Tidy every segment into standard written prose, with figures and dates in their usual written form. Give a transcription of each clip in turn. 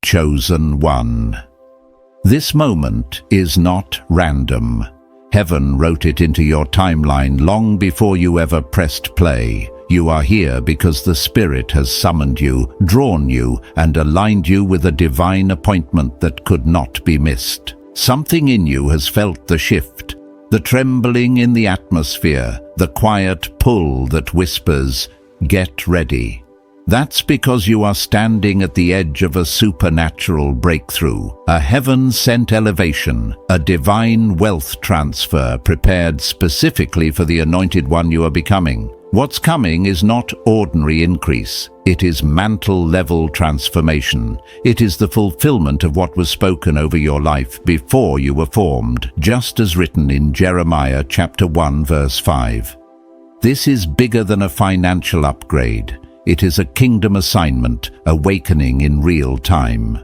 Chosen one. This moment is not random. Heaven wrote it into your timeline long before you ever pressed play. You are here because the Spirit has summoned you, drawn you, and aligned you with a divine appointment that could not be missed. Something in you has felt the shift, the trembling in the atmosphere, the quiet pull that whispers, "Get ready." That's because you are standing at the edge of a supernatural breakthrough, a heaven-sent elevation, a divine wealth transfer prepared specifically for the anointed one you are becoming. What's coming is not ordinary increase. It is mantle-level transformation. It is the fulfillment of what was spoken over your life before you were formed, just as written in Jeremiah chapter 1, verse 5. This is bigger than a financial upgrade. It is a kingdom assignment, awakening in real time.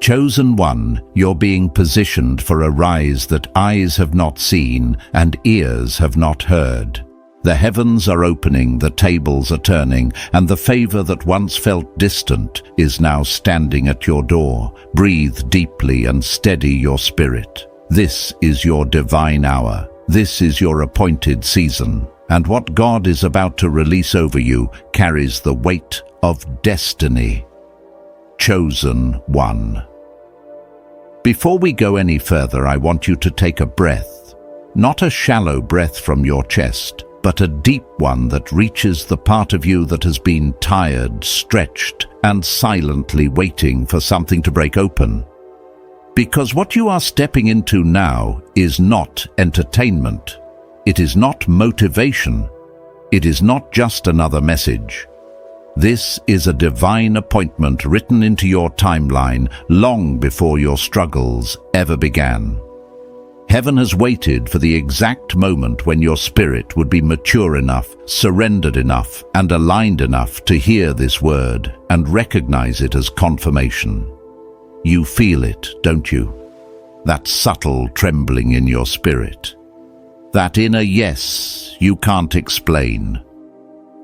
Chosen one, you're being positioned for a rise that eyes have not seen and ears have not heard. The heavens are opening, the tables are turning, and the favor that once felt distant is now standing at your door. Breathe deeply and steady your spirit. This is your divine hour. This is your appointed season. And what God is about to release over you carries the weight of destiny. Chosen one. Before we go any further, I want you to take a breath. Not a shallow breath from your chest, but a deep one that reaches the part of you that has been tired, stretched, and silently waiting for something to break open. Because what you are stepping into now is not entertainment. It is not motivation. It is not just another message. This is a divine appointment written into your timeline long before your struggles ever began. Heaven has waited for the exact moment when your spirit would be mature enough, surrendered enough, and aligned enough to hear this word and recognize it as confirmation. You feel it, don't you? That subtle trembling in your spirit. That inner yes you can't explain.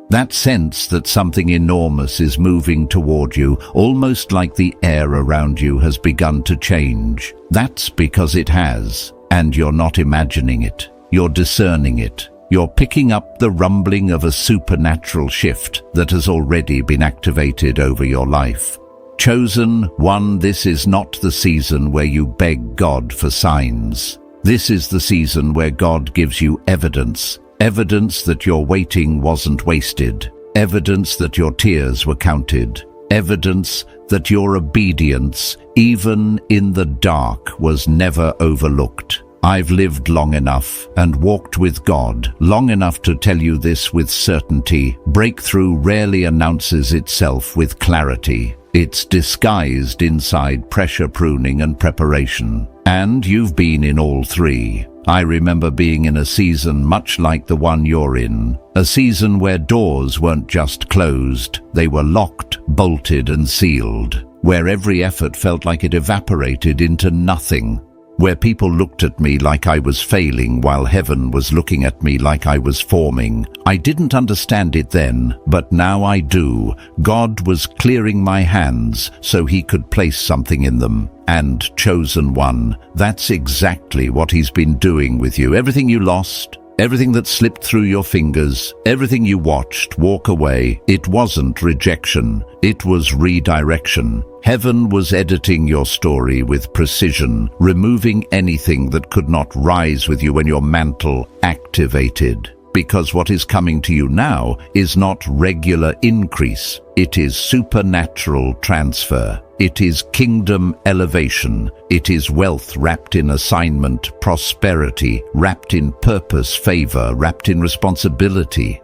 That sense that something enormous is moving toward you, almost like the air around you has begun to change. That's because it has, and you're not imagining it. You're discerning it. You're picking up the rumbling of a supernatural shift that has already been activated over your life. Chosen one, this is not the season where you beg God for signs. This is the season where God gives you evidence. Evidence that your waiting wasn't wasted. Evidence that your tears were counted. Evidence that your obedience, even in the dark, was never overlooked. I've lived long enough and walked with God long enough to tell you this with certainty. Breakthrough rarely announces itself with clarity. It's disguised inside pressure pruning and preparation. And you've been in all three. I remember being in a season much like the one you're in. A season where doors weren't just closed, they were locked, bolted, and sealed. Where every effort felt like it evaporated into nothing. Where people looked at me like I was failing while heaven was looking at me like I was forming. I didn't understand it then, but now I do. God was clearing my hands so he could place something in them. And chosen one, that's exactly what he's been doing with you. Everything you lost, everything that slipped through your fingers, everything you watched walk away, it wasn't rejection, it was redirection. Heaven was editing your story with precision, removing anything that could not rise with you when your mantle activated. Because what is coming to you now is not regular increase, it is supernatural transfer. It is kingdom elevation. It is wealth wrapped in assignment, prosperity, wrapped in purpose, favor, wrapped in responsibility.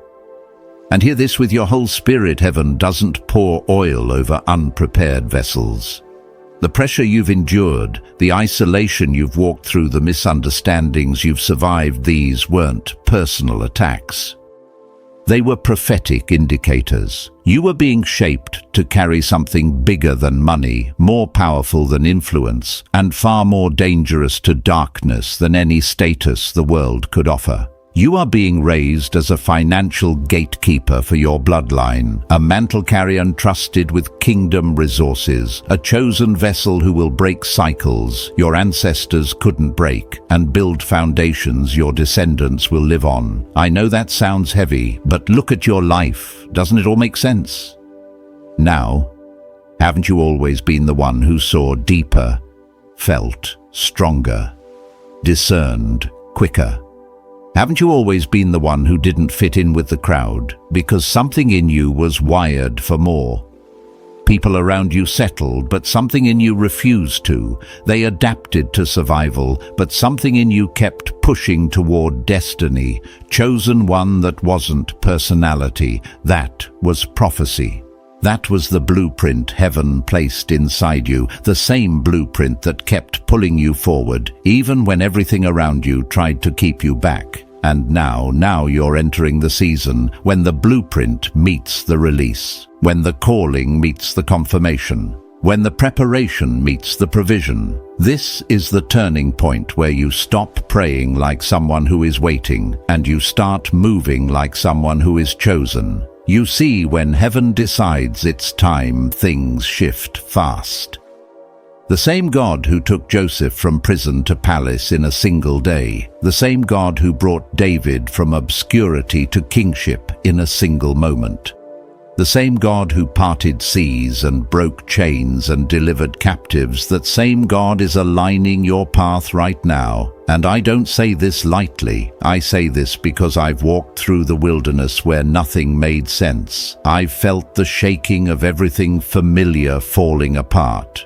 And hear this with your whole spirit, heaven doesn't pour oil over unprepared vessels. The pressure you've endured, the isolation you've walked through, the misunderstandings you've survived, these weren't personal attacks. They were prophetic indicators. You were being shaped to carry something bigger than money, more powerful than influence, and far more dangerous to darkness than any status the world could offer. You are being raised as a financial gatekeeper for your bloodline, a mantle carrier entrusted with kingdom resources, a chosen vessel who will break cycles your ancestors couldn't break and build foundations your descendants will live on. I know that sounds heavy, but look at your life. Doesn't it all make sense? Now, haven't you always been the one who saw deeper, felt stronger, discerned quicker? Haven't you always been the one who didn't fit in with the crowd because something in you was wired for more? People around you settled, but something in you refused to. They adapted to survival, but something in you kept pushing toward destiny. Chosen one that wasn't personality, that was prophecy. That was the blueprint heaven placed inside you, the same blueprint that kept pulling you forward, even when everything around you tried to keep you back. And now you're entering the season when the blueprint meets the release, when the calling meets the confirmation, when the preparation meets the provision. This is the turning point where you stop praying like someone who is waiting and you start moving like someone who is chosen. You see, when heaven decides it's time, things shift fast. The same God who took Joseph from prison to palace in a single day, the same God who brought David from obscurity to kingship in a single moment, the same God who parted seas and broke chains and delivered captives, that same God is aligning your path right now. And I don't say this lightly. I say this because I've walked through the wilderness where nothing made sense. I've felt the shaking of everything familiar falling apart.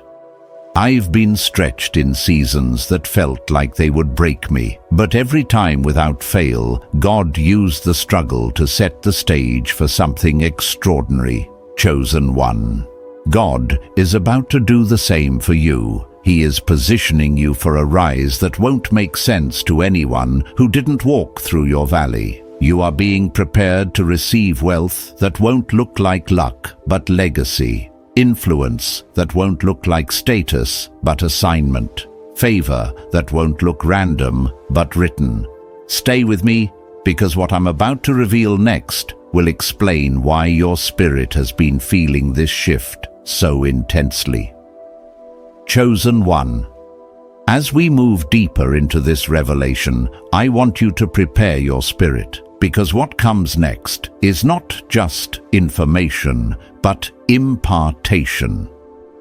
I've been stretched in seasons that felt like they would break me, but every time without fail, God used the struggle to set the stage for something extraordinary. Chosen one. God is about to do the same for you. He is positioning you for a rise that won't make sense to anyone who didn't walk through your valley. You are being prepared to receive wealth that won't look like luck, but legacy. Influence that won't look like status, but assignment. Favor that won't look random, but written. Stay with me, because what I'm about to reveal next will explain why your spirit has been feeling this shift so intensely. Chosen one. As we move deeper into this revelation, I want you to prepare your spirit, because what comes next is not just information, but impartation.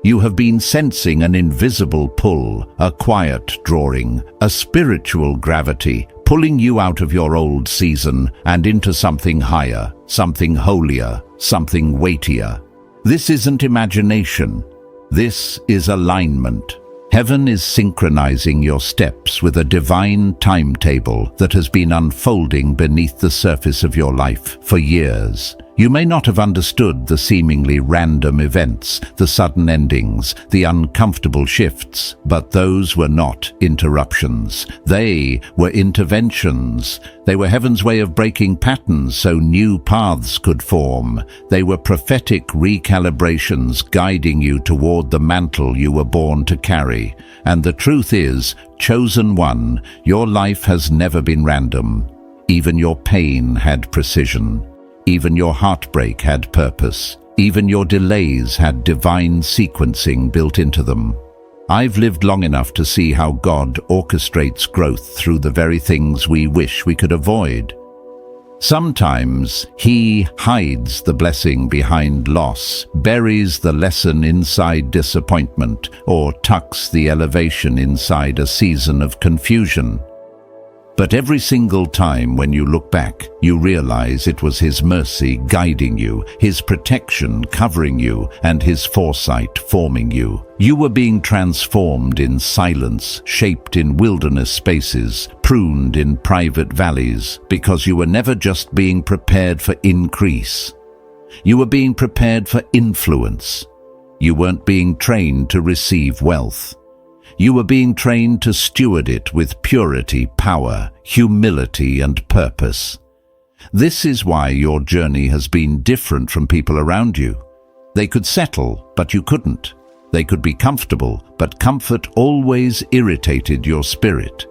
You have been sensing an invisible pull, a quiet drawing, a spiritual gravity, pulling you out of your old season and into something higher, something holier, something weightier. This isn't imagination. This is alignment. Heaven is synchronizing your steps with a divine timetable that has been unfolding beneath the surface of your life for years. You may not have understood the seemingly random events, the sudden endings, the uncomfortable shifts, but those were not interruptions. They were interventions. They were heaven's way of breaking patterns so new paths could form. They were prophetic recalibrations guiding you toward the mantle you were born to carry. And the truth is, chosen one, your life has never been random. Even your pain had precision. Even your heartbreak had purpose. Even your delays had divine sequencing built into them. I've lived long enough to see how God orchestrates growth through the very things we wish we could avoid. Sometimes He hides the blessing behind loss, buries the lesson inside disappointment, or tucks the elevation inside a season of confusion. But every single time when you look back, you realize it was His mercy guiding you, His protection covering you, and His foresight forming you. You were being transformed in silence, shaped in wilderness spaces, pruned in private valleys, because you were never just being prepared for increase. You were being prepared for influence. You weren't being trained to receive wealth. You were being trained to steward it with purity, power, humility, and purpose. This is why your journey has been different from people around you. They could settle, but you couldn't. They could be comfortable, but comfort always irritated your spirit.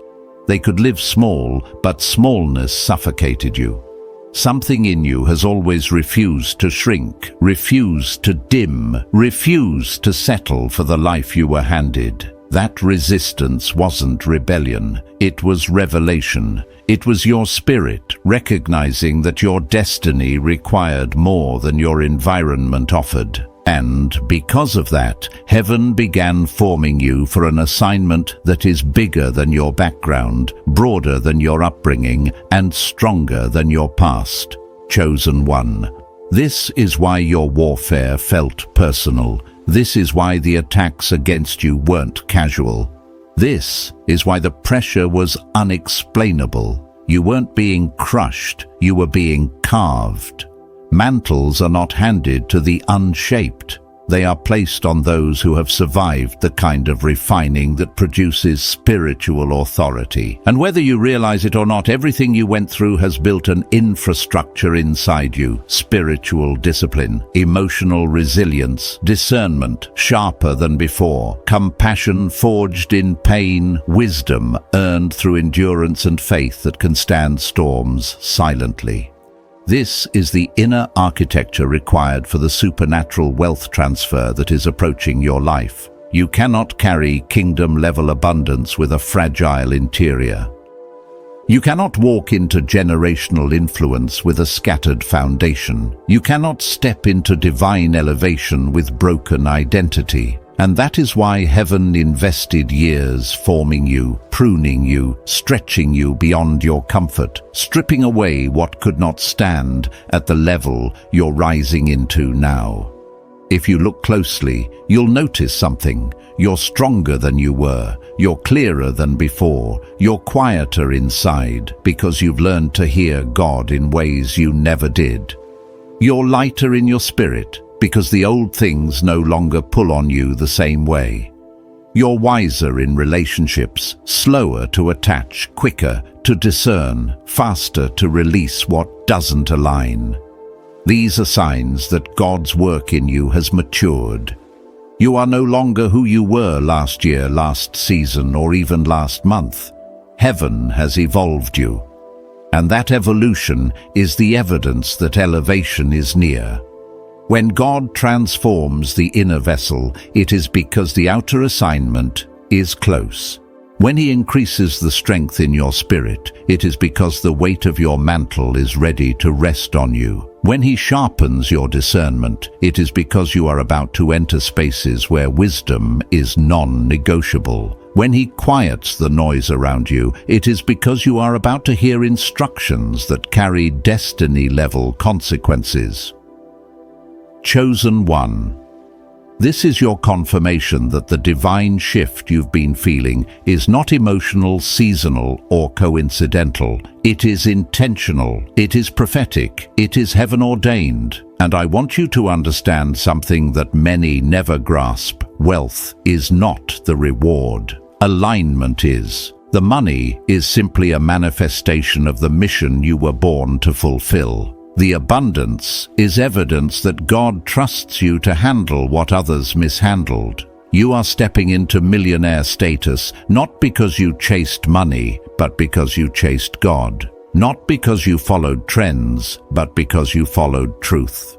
They could live small, but smallness suffocated you. Something in you has always refused to shrink, refused to dim, refused to settle for the life you were handed. That resistance wasn't rebellion, it was revelation. It was your spirit recognizing that your destiny required more than your environment offered. And because of that, heaven began forming you for an assignment that is bigger than your background, broader than your upbringing, and stronger than your past. Chosen one. This is why your warfare felt personal. This is why the attacks against you weren't casual. This is why the pressure was unexplainable. You weren't being crushed, you were being carved. Mantles are not handed to the unshaped. They are placed on those who have survived the kind of refining that produces spiritual authority. And whether you realize it or not, everything you went through has built an infrastructure inside you. Spiritual discipline, emotional resilience, discernment sharper than before, compassion forged in pain, wisdom earned through endurance and faith that can stand storms silently. This is the inner architecture required for the supernatural wealth transfer that is approaching your life. You cannot carry kingdom-level abundance with a fragile interior. You cannot walk into generational influence with a scattered foundation. You cannot step into divine elevation with broken identity. And that is why heaven invested years forming you, pruning you, stretching you beyond your comfort, stripping away what could not stand at the level you're rising into now. If you look closely, you'll notice something. You're stronger than you were. You're clearer than before. You're quieter inside because you've learned to hear God in ways you never did. You're lighter in your spirit because the old things no longer pull on you the same way. You're wiser in relationships, slower to attach, quicker to discern, faster to release what doesn't align. These are signs that God's work in you has matured. You are no longer who you were last year, last season, or even last month. Heaven has evolved you. And that evolution is the evidence that elevation is near. When God transforms the inner vessel, it is because the outer assignment is close. When He increases the strength in your spirit, it is because the weight of your mantle is ready to rest on you. When He sharpens your discernment, it is because you are about to enter spaces where wisdom is non-negotiable. When He quiets the noise around you, it is because you are about to hear instructions that carry destiny-level consequences. Chosen one. This is your confirmation that the divine shift you've been feeling is not emotional, seasonal, or coincidental. It is intentional, it is prophetic, it is heaven-ordained. And I want you to understand something that many never grasp. Wealth is not the reward. Alignment is. The money is simply a manifestation of the mission you were born to fulfill. The abundance is evidence that God trusts you to handle what others mishandled. You are stepping into millionaire status not because you chased money, but because you chased God. Not because you followed trends, but because you followed truth.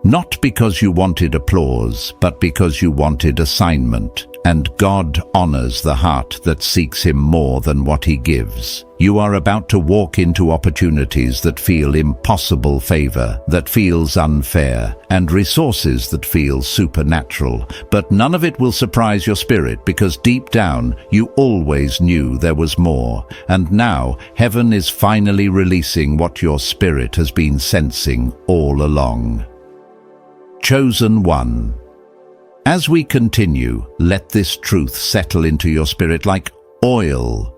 Not because you wanted applause, but because you wanted assignment. And God honors the heart that seeks Him more than what He gives. You are about to walk into opportunities that feel impossible, favor that feels unfair, and resources that feel supernatural. But none of it will surprise your spirit because deep down you always knew there was more. And now heaven is finally releasing what your spirit has been sensing all along. Chosen one. As we continue, let this truth settle into your spirit like oil.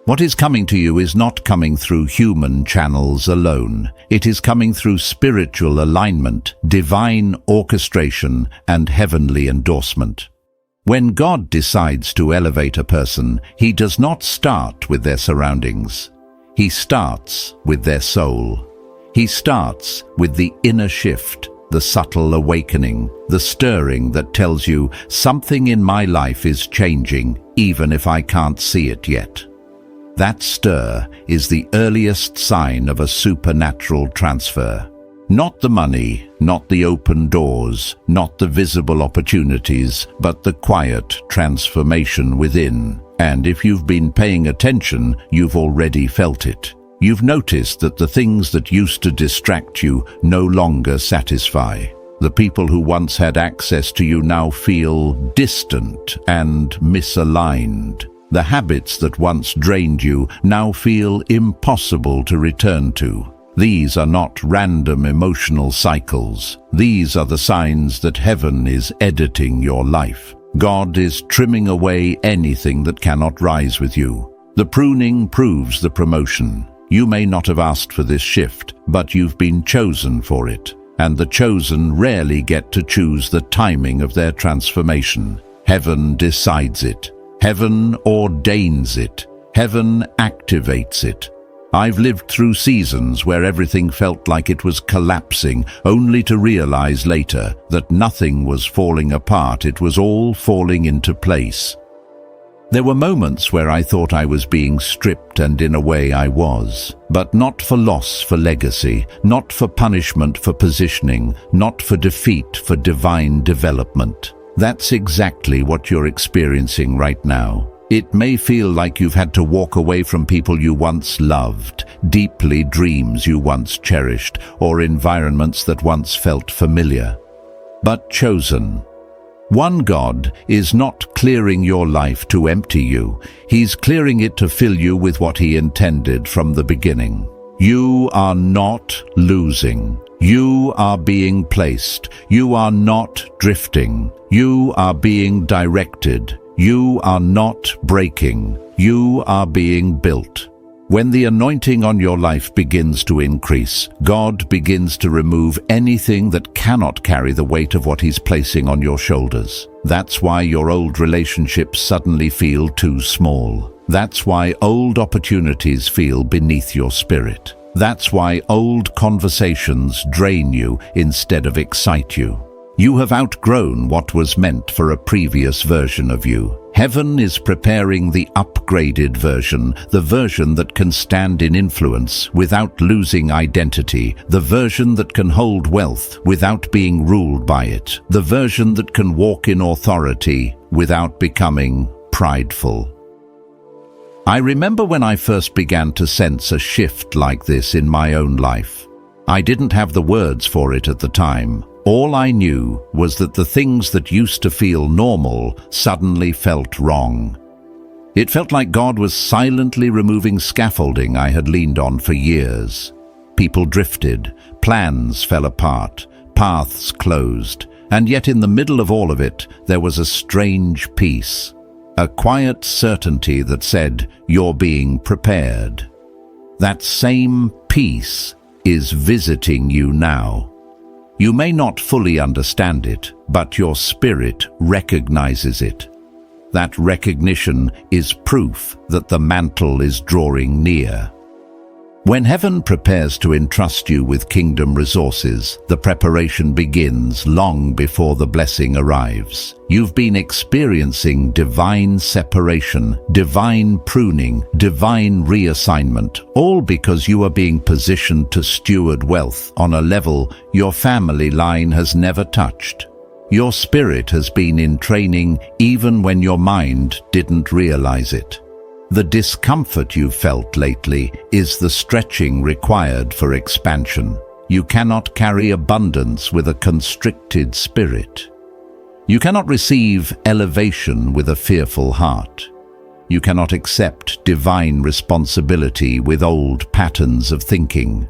What is coming to you is not coming through human channels alone. It is coming through spiritual alignment, divine orchestration, and heavenly endorsement. When God decides to elevate a person, He does not start with their surroundings. He starts with their soul. He starts with the inner shift, the subtle awakening, the stirring that tells you something in my life is changing, even if I can't see it yet. That stir is the earliest sign of a supernatural transfer. Not the money, not the open doors, not the visible opportunities, but the quiet transformation within. And if you've been paying attention, you've already felt it. You've noticed that the things that used to distract you no longer satisfy. The people who once had access to you now feel distant and misaligned. The habits that once drained you now feel impossible to return to. These are not random emotional cycles. These are the signs that heaven is editing your life. God is trimming away anything that cannot rise with you. The pruning proves the promotion. You may not have asked for this shift, but you've been chosen for it. And the chosen rarely get to choose the timing of their transformation. Heaven decides it. Heaven ordains it. Heaven activates it. I've lived through seasons where everything felt like it was collapsing, only to realize later that nothing was falling apart, it was all falling into place. There were moments where I thought I was being stripped, and in a way I was. But not for loss, for legacy, not for punishment, for positioning, not for defeat, for divine development. That's exactly what you're experiencing right now. It may feel like you've had to walk away from people you once loved, deeply dreams you once cherished, or environments that once felt familiar. But chosen. One God is not clearing your life to empty you. He's clearing it to fill you with what He intended from the beginning. You are not losing. You are being placed. You are not drifting. You are being directed. You are not breaking. You are being built. When the anointing on your life begins to increase, God begins to remove anything that cannot carry the weight of what He's placing on your shoulders. That's why your old relationships suddenly feel too small. That's why old opportunities feel beneath your spirit. That's why old conversations drain you instead of excite you. You have outgrown what was meant for a previous version of you. Heaven is preparing the upgraded version, the version that can stand in influence without losing identity, the version that can hold wealth without being ruled by it, the version that can walk in authority without becoming prideful. I remember when I first began to sense a shift like this in my own life. I didn't have the words for it at the time. All I knew was that the things that used to feel normal suddenly felt wrong. It felt like God was silently removing scaffolding I had leaned on for years. People drifted, plans fell apart, paths closed, and yet in the middle of all of it, there was a strange peace, a quiet certainty that said, "You're being prepared." That same peace is visiting you now. You may not fully understand it, but your spirit recognizes it. That recognition is proof that the mantle is drawing near. When heaven prepares to entrust you with kingdom resources, the preparation begins long before the blessing arrives. You've been experiencing divine separation, divine pruning, divine reassignment, all because you are being positioned to steward wealth on a level your family line has never touched. Your spirit has been in training even when your mind didn't realize it. The discomfort you've felt lately is the stretching required for expansion. You cannot carry abundance with a constricted spirit. You cannot receive elevation with a fearful heart. You cannot accept divine responsibility with old patterns of thinking.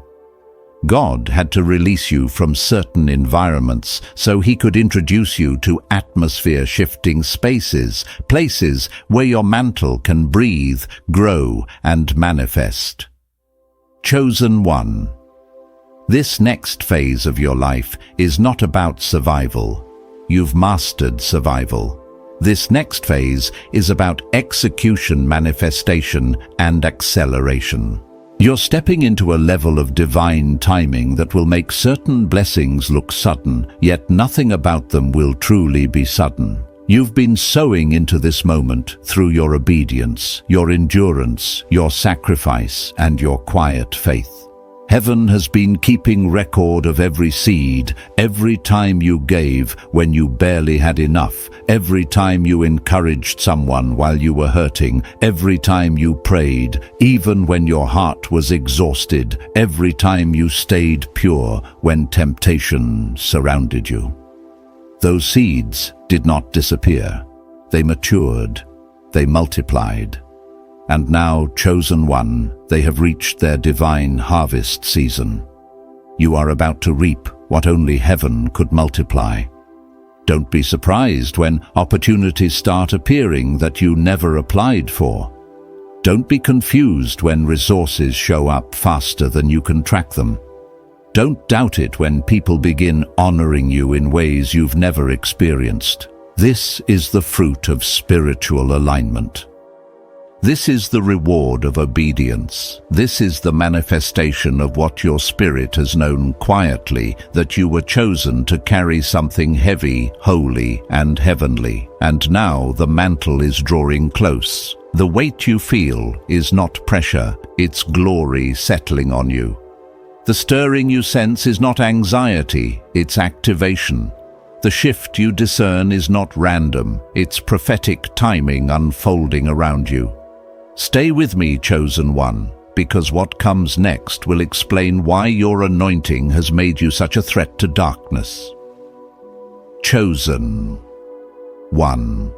God had to release you from certain environments so He could introduce you to atmosphere-shifting spaces, places where your mantle can breathe, grow, and manifest. Chosen one. This next phase of your life is not about survival. You've mastered survival. This next phase is about execution, manifestation, and acceleration. You're stepping into a level of divine timing that will make certain blessings look sudden, yet nothing about them will truly be sudden. You've been sowing into this moment through your obedience, your endurance, your sacrifice, and your quiet faith. Heaven has been keeping record of every seed, every time you gave when you barely had enough, every time you encouraged someone while you were hurting, every time you prayed, even when your heart was exhausted, every time you stayed pure when temptation surrounded you. Those seeds did not disappear. They matured. They multiplied. And now, chosen one, they have reached their divine harvest season. You are about to reap what only heaven could multiply. Don't be surprised when opportunities start appearing that you never applied for. Don't be confused when resources show up faster than you can track them. Don't doubt it when people begin honoring you in ways you've never experienced. This is the fruit of spiritual alignment. This is the reward of obedience. This is the manifestation of what your spirit has known quietly, that you were chosen to carry something heavy, holy, and heavenly. And now the mantle is drawing close. The weight you feel is not pressure, it's glory settling on you. The stirring you sense is not anxiety, it's activation. The shift you discern is not random, it's prophetic timing unfolding around you. Stay with me, chosen one, because what comes next will explain why your anointing has made you such a threat to darkness. Chosen one.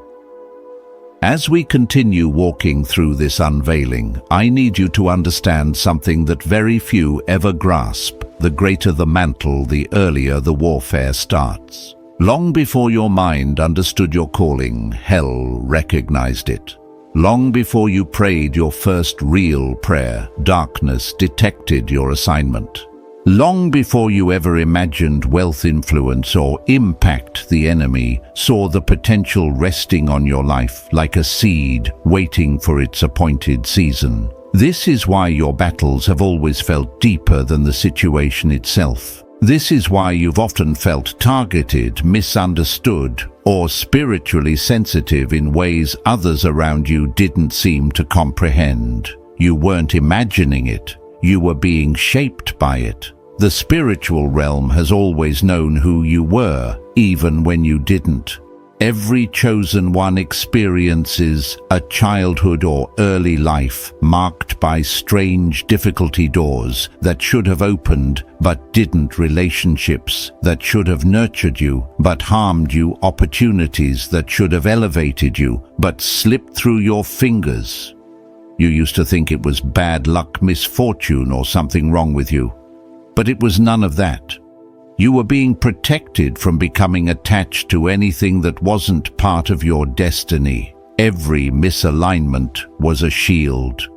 As we continue walking through this unveiling, I need you to understand something that very few ever grasp. The greater the mantle, the earlier the warfare starts. Long before your mind understood your calling, hell recognized it. Long before you prayed your first real prayer, darkness detected your assignment. Long before you ever imagined wealth, influence, or impact, the enemy saw the potential resting on your life like a seed waiting for its appointed season. This is why your battles have always felt deeper than the situation itself. This is why you've often felt targeted, misunderstood, or spiritually sensitive in ways others around you didn't seem to comprehend. You weren't imagining it. You were being shaped by it. The spiritual realm has always known who you were, even when you didn't. Every chosen one experiences a childhood or early life marked by strange difficulty doors that should have opened but didn't, relationships that should have nurtured you but harmed you, opportunities that should have elevated you but slipped through your fingers. You used to think it was bad luck, misfortune, or something wrong with you. But it was none of that. You were being protected from becoming attached to anything that wasn't part of your destiny. Every misalignment was a shield.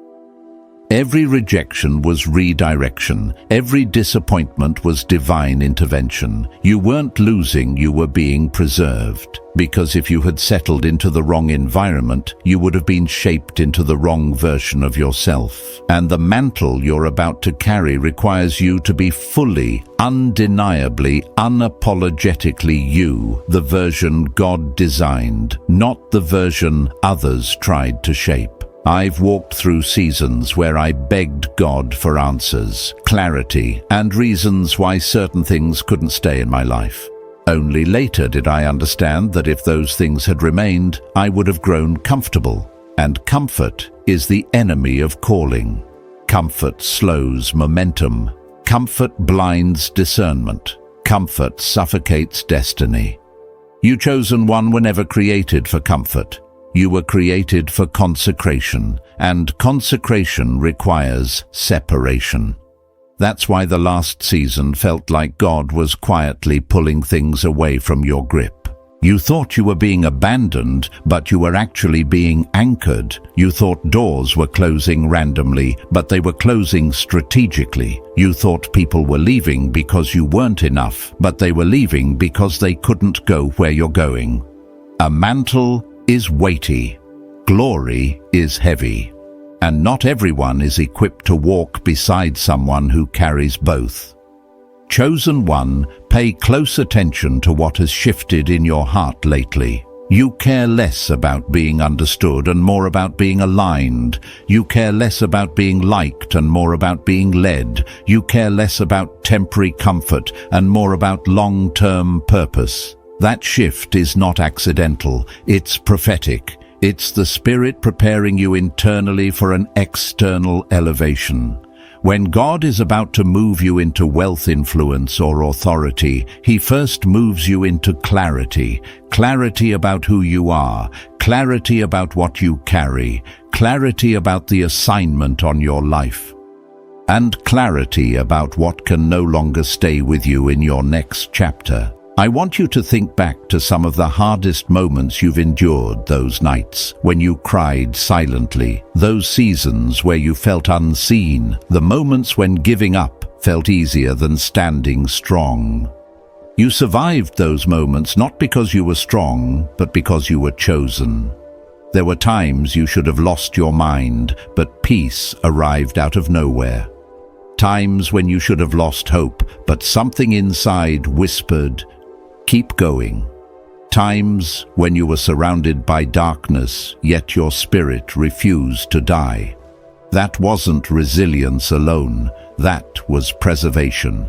Every rejection was redirection. Every disappointment was divine intervention. You weren't losing, you were being preserved. Because if you had settled into the wrong environment, you would have been shaped into the wrong version of yourself. And the mantle you're about to carry requires you to be fully, undeniably, unapologetically you, the version God designed, not the version others tried to shape. I've walked through seasons where I begged God for answers, clarity, and reasons why certain things couldn't stay in my life. Only later did I understand that if those things had remained, I would have grown comfortable. And comfort is the enemy of calling. Comfort slows momentum. Comfort blinds discernment. Comfort suffocates destiny. You chosen one were never created for comfort. You were created for consecration, and consecration requires separation. That's why the last season felt like God was quietly pulling things away from your grip. You thought you were being abandoned, but you were actually being anchored. You thought doors were closing randomly, but they were closing strategically. You thought people were leaving because you weren't enough, but they were leaving because they couldn't go where you're going. A mantle is weighty. Glory is heavy. And not everyone is equipped to walk beside someone who carries both. Chosen one, pay close attention to what has shifted in your heart lately. You care less about being understood and more about being aligned. You care less about being liked and more about being led. You care less about temporary comfort and more about long-term purpose. That shift is not accidental, it's prophetic. It's the Spirit preparing you internally for an external elevation. When God is about to move you into wealth, influence, or authority, He first moves you into clarity. Clarity about who you are, clarity about what you carry, clarity about the assignment on your life, and clarity about what can no longer stay with you in your next chapter. I want you to think back to some of the hardest moments you've endured, those nights when you cried silently, those seasons where you felt unseen, the moments when giving up felt easier than standing strong. You survived those moments not because you were strong, but because you were chosen. There were times you should have lost your mind, but peace arrived out of nowhere. Times when you should have lost hope, but something inside whispered, "Keep going." Times when you were surrounded by darkness, yet your spirit refused to die. That wasn't resilience alone, that was preservation.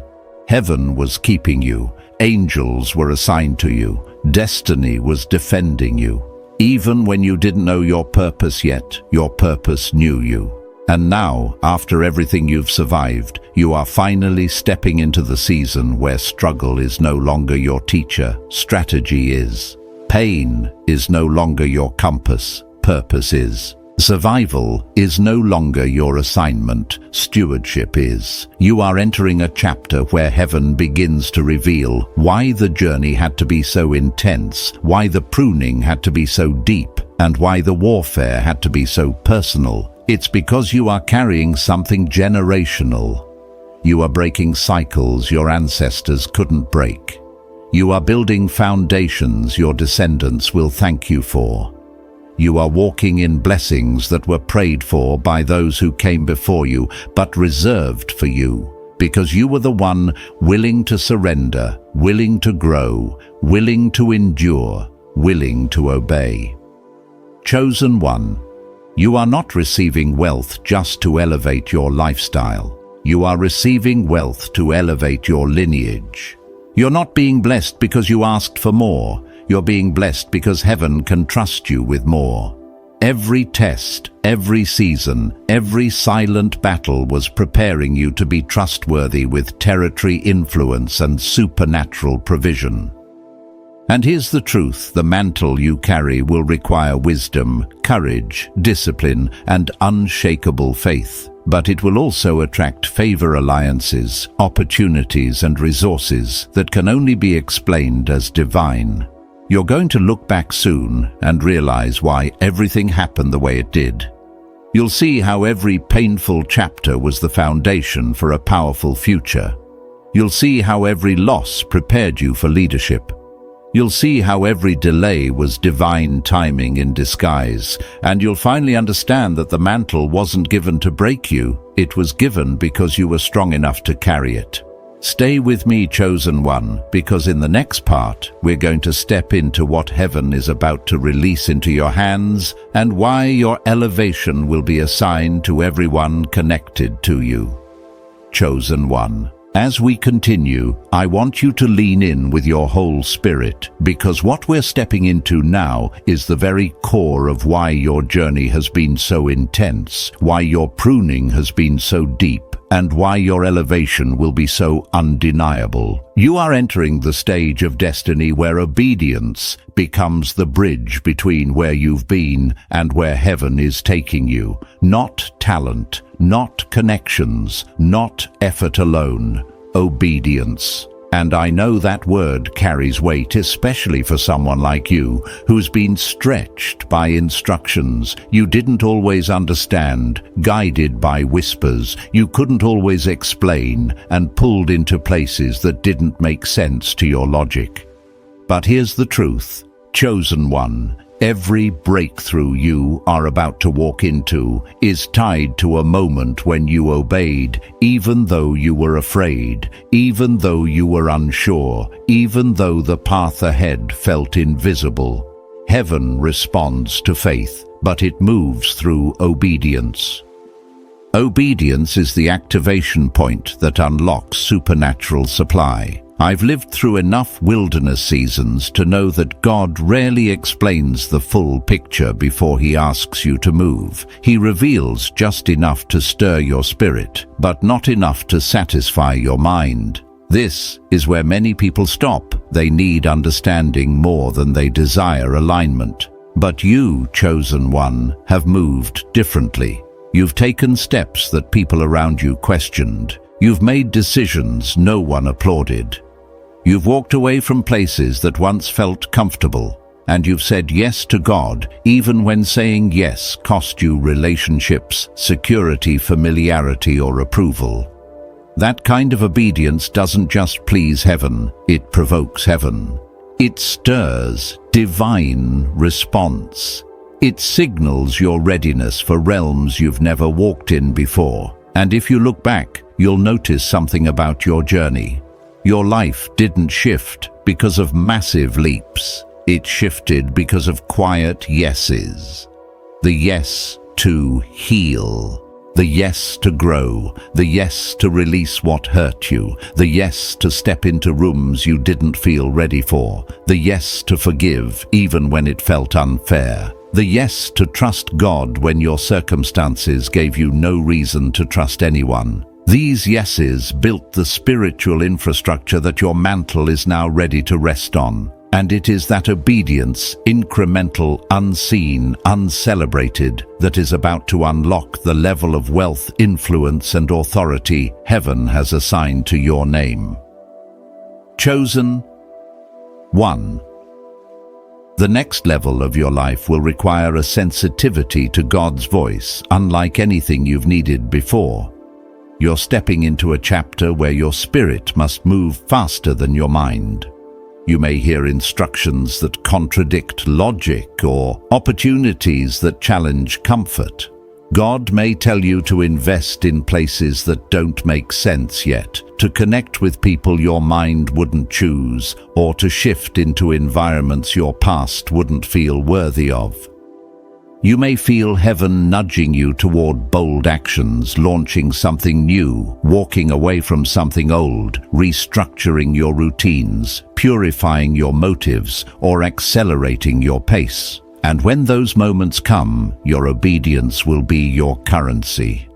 Heaven was keeping you, angels were assigned to you, destiny was defending you. Even when you didn't know your purpose yet, your purpose knew you. And now, after everything you've survived, you are finally stepping into the season where struggle is no longer your teacher, strategy is. Pain is no longer your compass, purpose is. Survival is no longer your assignment, stewardship is. You are entering a chapter where heaven begins to reveal why the journey had to be so intense, why the pruning had to be so deep, and why the warfare had to be so personal. It's because you are carrying something generational. You are breaking cycles your ancestors couldn't break. You are building foundations your descendants will thank you for. You are walking in blessings that were prayed for by those who came before you, but reserved for you, because you were the one willing to surrender, willing to grow, willing to endure, willing to obey. Chosen one. You are not receiving wealth just to elevate your lifestyle. You are receiving wealth to elevate your lineage. You're not being blessed because you asked for more. You're being blessed because heaven can trust you with more. Every test, every season, every silent battle was preparing you to be trustworthy with territory, influence, and supernatural provision. And here's the truth, the mantle you carry will require wisdom, courage, discipline, and unshakable faith. But it will also attract favor, alliances, opportunities, and resources that can only be explained as divine. You're going to look back soon and realize why everything happened the way it did. You'll see how every painful chapter was the foundation for a powerful future. You'll see how every loss prepared you for leadership. You'll see how every delay was divine timing in disguise, and you'll finally understand that the mantle wasn't given to break you, it was given because you were strong enough to carry it. Stay with me, chosen one, because in the next part, we're going to step into what heaven is about to release into your hands and why your elevation will be assigned to everyone connected to you. Chosen one. As we continue, I want you to lean in with your whole spirit, because what we're stepping into now is the very core of why your journey has been so intense, why your pruning has been so deep, and why your elevation will be so undeniable. You are entering the stage of destiny where obedience becomes the bridge between where you've been and where heaven is taking you. Not talent, not connections, not effort alone. Obedience. And I know that word carries weight, especially for someone like you, who's been stretched by instructions you didn't always understand, guided by whispers you couldn't always explain, and pulled into places that didn't make sense to your logic. But here's the truth, chosen one. Every breakthrough you are about to walk into is tied to a moment when you obeyed, even though you were afraid, even though you were unsure, even though the path ahead felt invisible. Heaven responds to faith, but it moves through obedience. Obedience is the activation point that unlocks supernatural supply. I've lived through enough wilderness seasons to know that God rarely explains the full picture before He asks you to move. He reveals just enough to stir your spirit, but not enough to satisfy your mind. This is where many people stop. They need understanding more than they desire alignment. But you, chosen one, have moved differently. You've taken steps that people around you questioned. You've made decisions no one applauded. You've walked away from places that once felt comfortable, and you've said yes to God, even when saying yes cost you relationships, security, familiarity, or approval. That kind of obedience doesn't just please heaven, it provokes heaven. It stirs divine response. It signals your readiness for realms you've never walked in before. And if you look back, you'll notice something about your journey. Your life didn't shift because of massive leaps. It shifted because of quiet yeses. The yes to heal. The yes to grow, the yes to release what hurt you, the yes to step into rooms you didn't feel ready for, the yes to forgive even when it felt unfair, the yes to trust God when your circumstances gave you no reason to trust anyone. These yeses built the spiritual infrastructure that your mantle is now ready to rest on. And it is that obedience, incremental, unseen, uncelebrated, that is about to unlock the level of wealth, influence, and authority heaven has assigned to your name. Chosen one. The next level of your life will require a sensitivity to God's voice, unlike anything you've needed before. You're stepping into a chapter where your spirit must move faster than your mind. You may hear instructions that contradict logic or opportunities that challenge comfort. God may tell you to invest in places that don't make sense yet, to connect with people your mind wouldn't choose, or to shift into environments your past wouldn't feel worthy of. You may feel heaven nudging you toward bold actions, launching something new, walking away from something old, restructuring your routines, purifying your motives, or accelerating your pace. And when those moments come, your obedience will be your currency.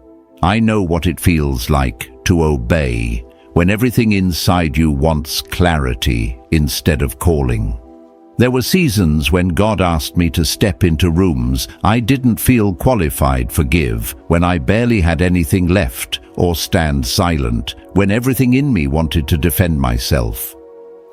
I know what it feels like to obey, when everything inside you wants clarity instead of calling. There were seasons when God asked me to step into rooms I didn't feel qualified for, when I barely had anything left, or stand silent, when everything in me wanted to defend myself.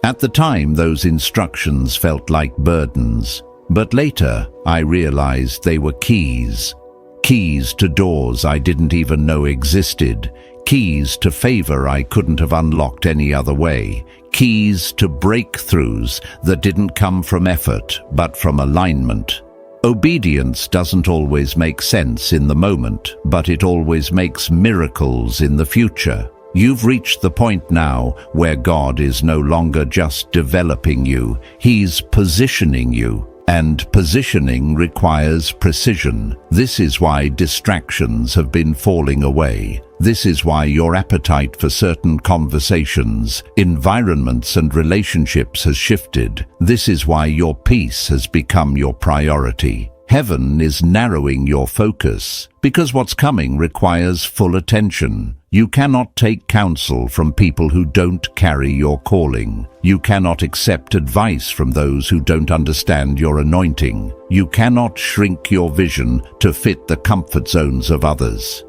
At the time, those instructions felt like burdens, but later I realized they were keys. Keys to doors I didn't even know existed, keys to favor I couldn't have unlocked any other way, keys to breakthroughs that didn't come from effort but from alignment. Obedience doesn't always make sense in the moment, but it always makes miracles in the future. You've reached the point now where God is no longer just developing you, He's positioning you. And positioning requires precision. This is why distractions have been falling away. This is why your appetite for certain conversations, environments, and relationships has shifted. This is why your peace has become your priority. Heaven is narrowing your focus, because what's coming requires full attention. You cannot take counsel from people who don't carry your calling. You cannot accept advice from those who don't understand your anointing. You cannot shrink your vision to fit the comfort zones of others.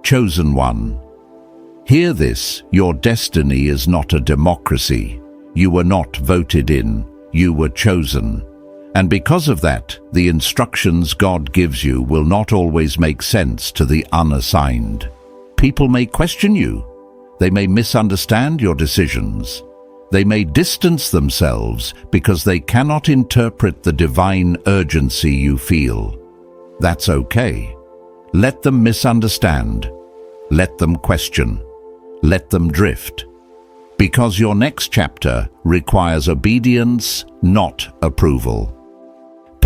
Chosen one. Hear this: your destiny is not a democracy. You were not voted in, you were chosen. And because of that, the instructions God gives you will not always make sense to the unassigned. People may question you. They may misunderstand your decisions. They may distance themselves because they cannot interpret the divine urgency you feel. That's okay. Let them misunderstand. Let them question. Let them drift. Because your next chapter requires obedience, not approval.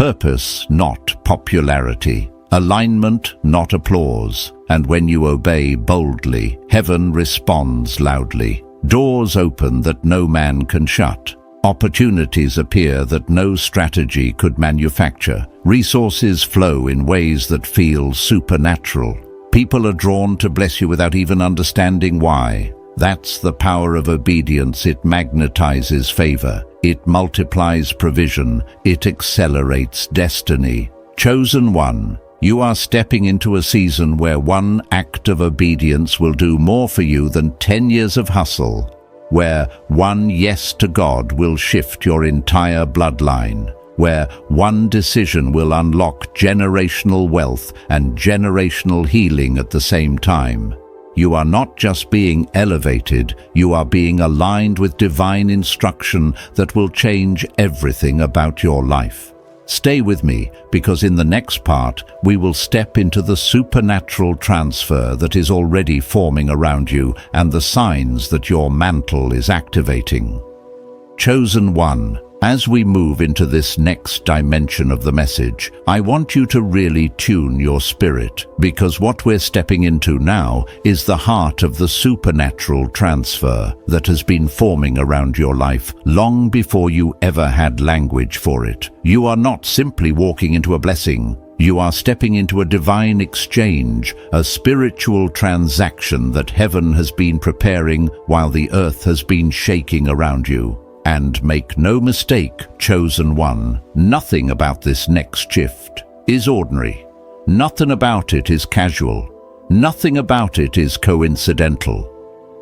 Purpose, not popularity. Alignment, not applause. And when you obey boldly, heaven responds loudly. Doors open that no man can shut. Opportunities appear that no strategy could manufacture. Resources flow in ways that feel supernatural. People are drawn to bless you without even understanding why. That's the power of obedience. It magnetizes favor. It multiplies provision. It accelerates destiny. Chosen one, you are stepping into a season where one act of obedience will do more for you than 10 years of hustle, where one yes to God will shift your entire bloodline, where one decision will unlock generational wealth and generational healing at the same time. You are not just being elevated, you are being aligned with divine instruction that will change everything about your life. Stay with me, because in the next part, we will step into the supernatural transfer that is already forming around you and the signs that your mantle is activating. Chosen one, as we move into this next dimension of the message, I want you to really tune your spirit, because what we're stepping into now is the heart of the supernatural transfer that has been forming around your life long before you ever had language for it. You are not simply walking into a blessing. You are stepping into a divine exchange, a spiritual transaction that heaven has been preparing while the earth has been shaking around you. And make no mistake, chosen one, nothing about this next shift is ordinary. Nothing about it is casual. Nothing about it is coincidental.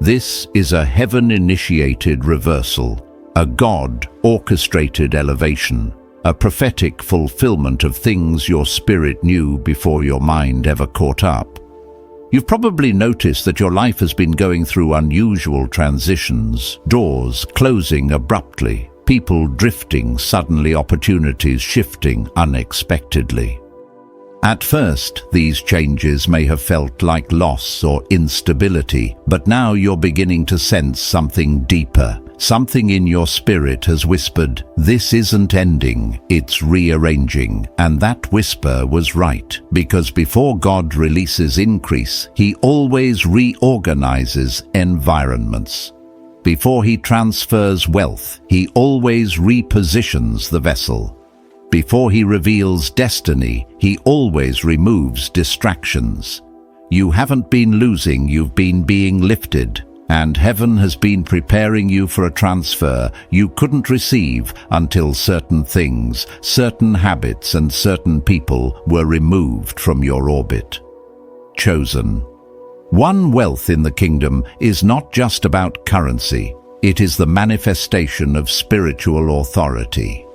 This is a heaven-initiated reversal, a God-orchestrated elevation, a prophetic fulfillment of things your spirit knew before your mind ever caught up. You've probably noticed that your life has been going through unusual transitions, doors closing abruptly, people drifting suddenly, opportunities shifting unexpectedly. At first, these changes may have felt like loss or instability, but now you're beginning to sense something deeper. Something in your spirit has whispered, "This isn't ending, it's rearranging." And that whisper was right, because before God releases increase, He always reorganizes environments. Before He transfers wealth, He always repositions the vessel. Before He reveals destiny, He always removes distractions. You haven't been losing, you've been being lifted. And heaven has been preparing you for a transfer you couldn't receive until certain things, certain habits, and certain people were removed from your orbit. Chosen. One, wealth in the kingdom is not just about currency. It is the manifestation of spiritual authority.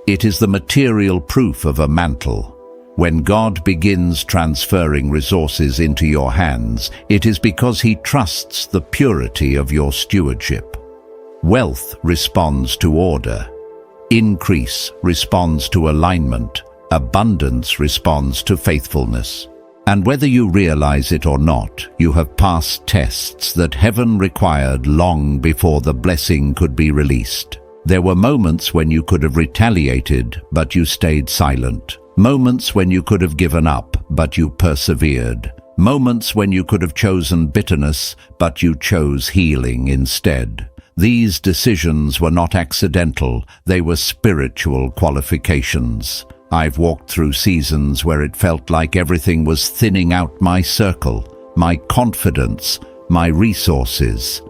It is the material proof of a mantle. When God begins transferring resources into your hands, it is because He trusts the purity of your stewardship. Wealth responds to order. Increase responds to alignment. Abundance responds to faithfulness. And whether you realize it or not, you have passed tests that heaven required long before the blessing could be released. There were moments when you could have retaliated, but you stayed silent. Moments when you could have given up, but you persevered. Moments when you could have chosen bitterness, but you chose healing instead. These decisions were not accidental, they were spiritual qualifications. I've walked through seasons where it felt like everything was thinning out my circle, my confidence, my resources.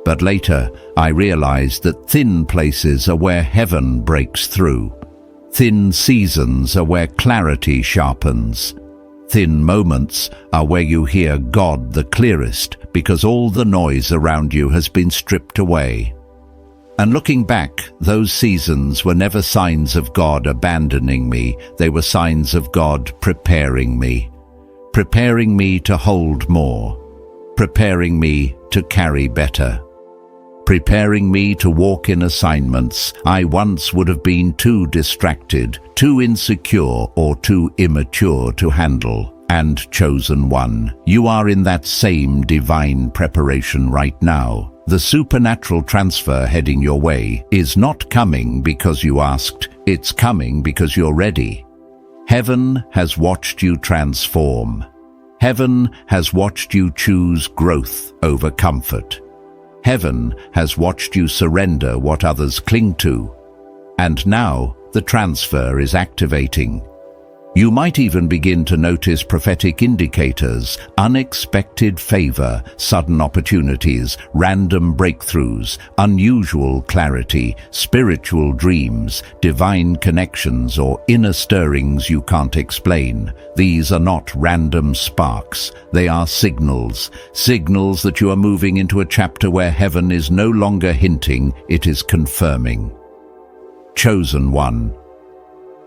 But later, I realized that thin places are where heaven breaks through. Thin seasons are where clarity sharpens. Thin moments are where you hear God the clearest, because all the noise around you has been stripped away. And looking back, those seasons were never signs of God abandoning me. They were signs of God preparing me to hold more, preparing me to carry better, preparing me to walk in assignments I once would have been too distracted, too insecure, or too immature to handle. And chosen one, you are in that same divine preparation right now. The supernatural transfer heading your way is not coming because you asked, It's coming because you're ready. Heaven has watched you transform. Heaven has watched you choose growth over comfort. Heaven has watched you surrender what others cling to. And now the transfer is activating. You might even begin to notice prophetic indicators, unexpected favor, sudden opportunities, random breakthroughs, unusual clarity, spiritual dreams, divine connections, or inner stirrings you can't explain. These are not random sparks. They are signals. Signals that you are moving into a chapter where heaven is no longer hinting, it is confirming. Chosen one.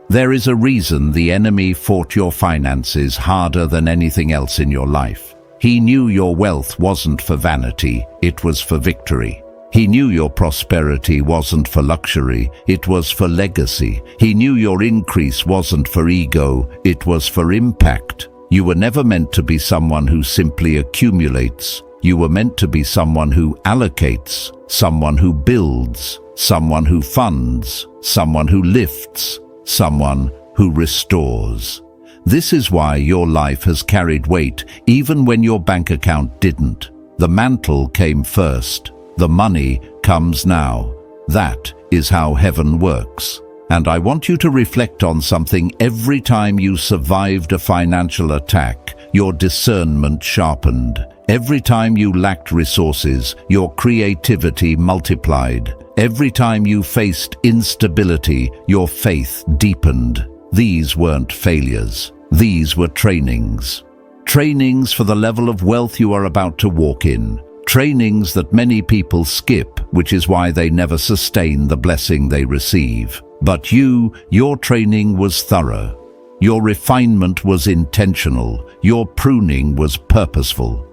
There is a reason the enemy fought your finances harder than anything else in your life. He knew your wealth wasn't for vanity, it was for victory. He knew your prosperity wasn't for luxury, it was for legacy. He knew your increase wasn't for ego, it was for impact. You were never meant to be someone who simply accumulates. You were meant to be someone who allocates, someone who builds, someone who funds, someone who lifts, someone who restores. This is why your life has carried weight even when your bank account didn't. The mantle came first. The money comes now. That is how heaven works. And I want you to reflect on something. Every time you survived a financial attack, your discernment sharpened. Every time you lacked resources, your creativity multiplied. Every time you faced instability, your faith deepened. These weren't failures. These were trainings. Trainings for the level of wealth you are about to walk in. Trainings that many people skip, which is why they never sustain the blessing they receive. But your training was thorough. Your refinement was intentional. Your pruning was purposeful.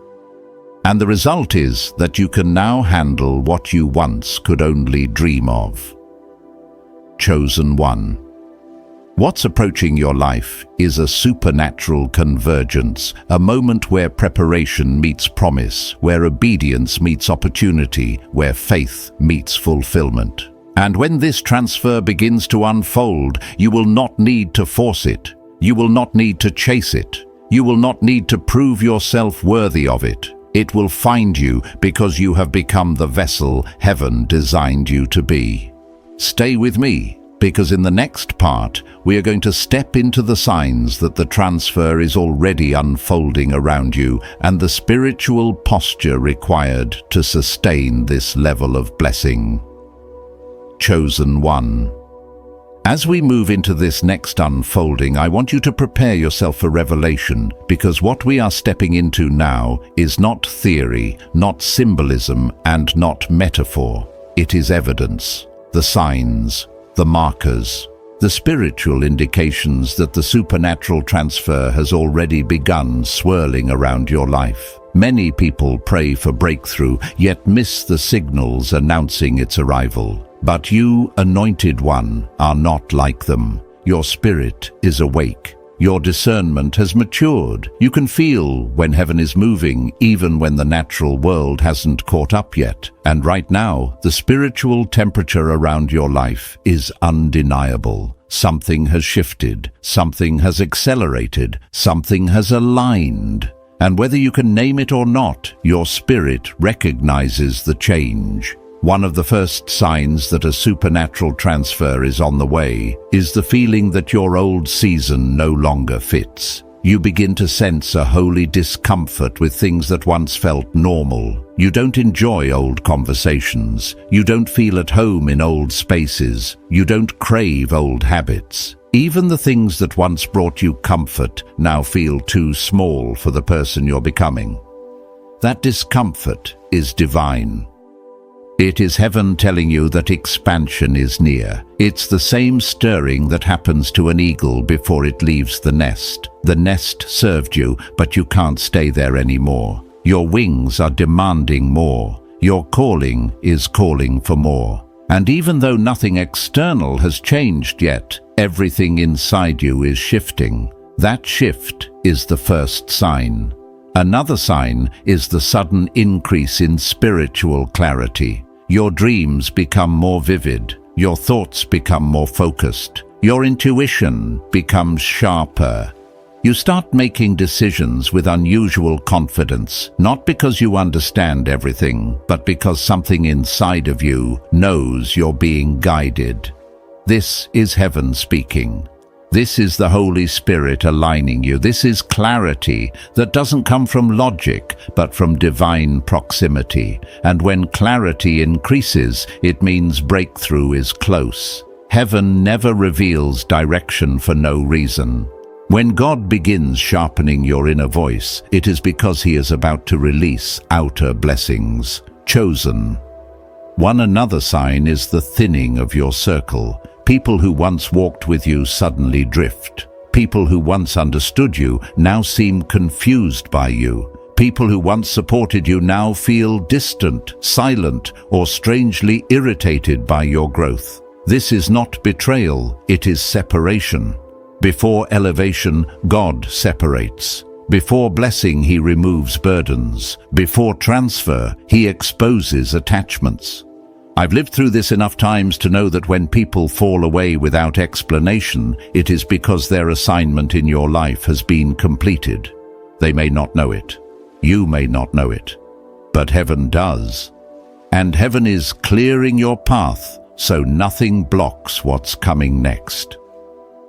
And the result is that you can now handle what you once could only dream of. Chosen one. What's approaching your life is a supernatural convergence, a moment where preparation meets promise, where obedience meets opportunity, where faith meets fulfillment. And when this transfer begins to unfold, you will not need to force it. You will not need to chase it. You will not need to prove yourself worthy of it. It will find you because you have become the vessel heaven designed you to be. Stay with me, because in the next part, we are going to step into the signs that the transfer is already unfolding around you and the spiritual posture required to sustain this level of blessing. Chosen one. As we move into this next unfolding, I want you to prepare yourself for revelation, because what we are stepping into now is not theory, not symbolism, and not metaphor. It is evidence, the signs, the markers, the spiritual indications that the supernatural transfer has already begun swirling around your life. Many people pray for breakthrough, yet miss the signals announcing its arrival. But you, anointed one, are not like them. Your spirit is awake. Your discernment has matured. You can feel when heaven is moving, even when the natural world hasn't caught up yet. And right now, the spiritual temperature around your life is undeniable. Something has shifted. Something has accelerated. Something has aligned. And whether you can name it or not, your spirit recognizes the change. One of the first signs that a supernatural transfer is on the way is the feeling that your old season no longer fits. You begin to sense a holy discomfort with things that once felt normal. You don't enjoy old conversations. You don't feel at home in old spaces. You don't crave old habits. Even the things that once brought you comfort now feel too small for the person you're becoming. That discomfort is divine. It is heaven telling you that expansion is near. It's the same stirring that happens to an eagle before it leaves the nest. The nest served you, but you can't stay there anymore. Your wings are demanding more. Your calling is calling for more. And even though nothing external has changed yet, everything inside you is shifting. That shift is the first sign. Another sign is the sudden increase in spiritual clarity. Your dreams become more vivid. Your thoughts become more focused. Your intuition becomes sharper. You start making decisions with unusual confidence, not because you understand everything, but because something inside of you knows you're being guided. This is heaven speaking. This is the Holy Spirit aligning you. This is clarity that doesn't come from logic, but from divine proximity. And when clarity increases, it means breakthrough is close. Heaven never reveals direction for no reason. When God begins sharpening your inner voice, it is because He is about to release outer blessings. Chosen. One another sign is the thinning of your circle. People who once walked with you suddenly drift. People who once understood you now seem confused by you. People who once supported you now feel distant, silent, or strangely irritated by your growth. This is not betrayal, it is separation. Before elevation, God separates. Before blessing, He removes burdens. Before transfer, He exposes attachments. I've lived through this enough times to know that when people fall away without explanation, it is because their assignment in your life has been completed. They may not know it. You may not know it. But heaven does. And heaven is clearing your path so nothing blocks what's coming next.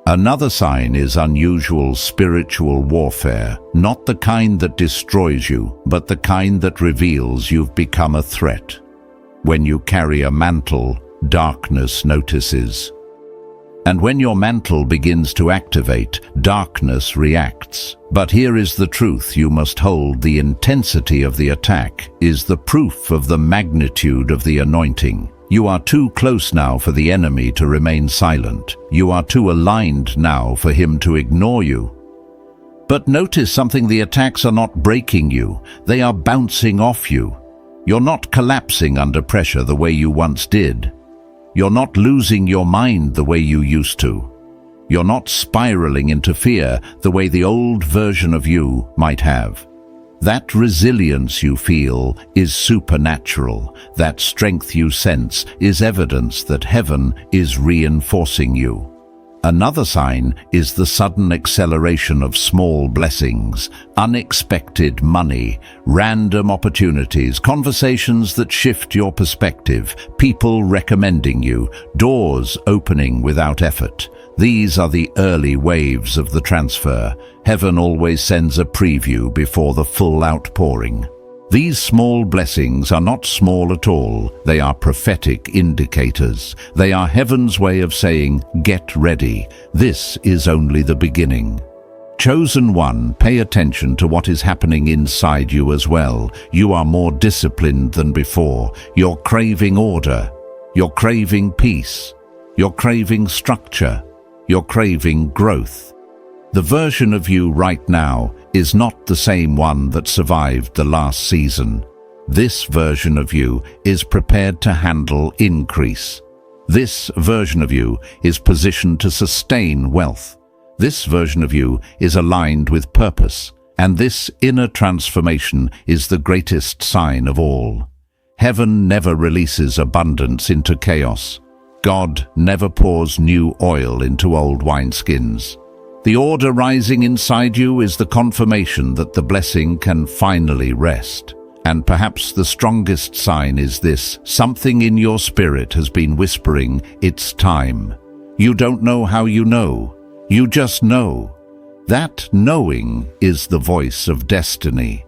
Another sign is unusual spiritual warfare, not the kind that destroys you, but the kind that reveals you've become a threat. When you carry a mantle, darkness notices. And when your mantle begins to activate, darkness reacts. But here is the truth you must hold: the intensity of the attack is the proof of the magnitude of the anointing. You are too close now for the enemy to remain silent. You are too aligned now for him to ignore you. But notice something: the attacks are not breaking you, they are bouncing off you. You're not collapsing under pressure the way you once did. You're not losing your mind the way you used to. You're not spiraling into fear the way the old version of you might have. That resilience you feel is supernatural. That strength you sense is evidence that heaven is reinforcing you. Another sign is the sudden acceleration of small blessings, unexpected money, random opportunities, conversations that shift your perspective, people recommending you, doors opening without effort. These are the early waves of the transfer. Heaven always sends a preview before the full outpouring. These small blessings are not small at all. They are prophetic indicators. They are heaven's way of saying, get ready. This is only the beginning. Chosen one, pay attention to what is happening inside you as well. You are more disciplined than before. You're craving order. You're craving peace. You're craving structure. You're craving growth. The version of you right now is not the same one that survived the last season. This version of you is prepared to handle increase. This version of you is positioned to sustain wealth. This version of you is aligned with purpose. And this inner transformation is the greatest sign of all. Heaven never releases abundance into chaos. God never pours new oil into old wineskins. The order rising inside you is the confirmation that the blessing can finally rest. And perhaps the strongest sign is this: something in your spirit has been whispering, it's time. You don't know how you know. You just know. That knowing is the voice of destiny.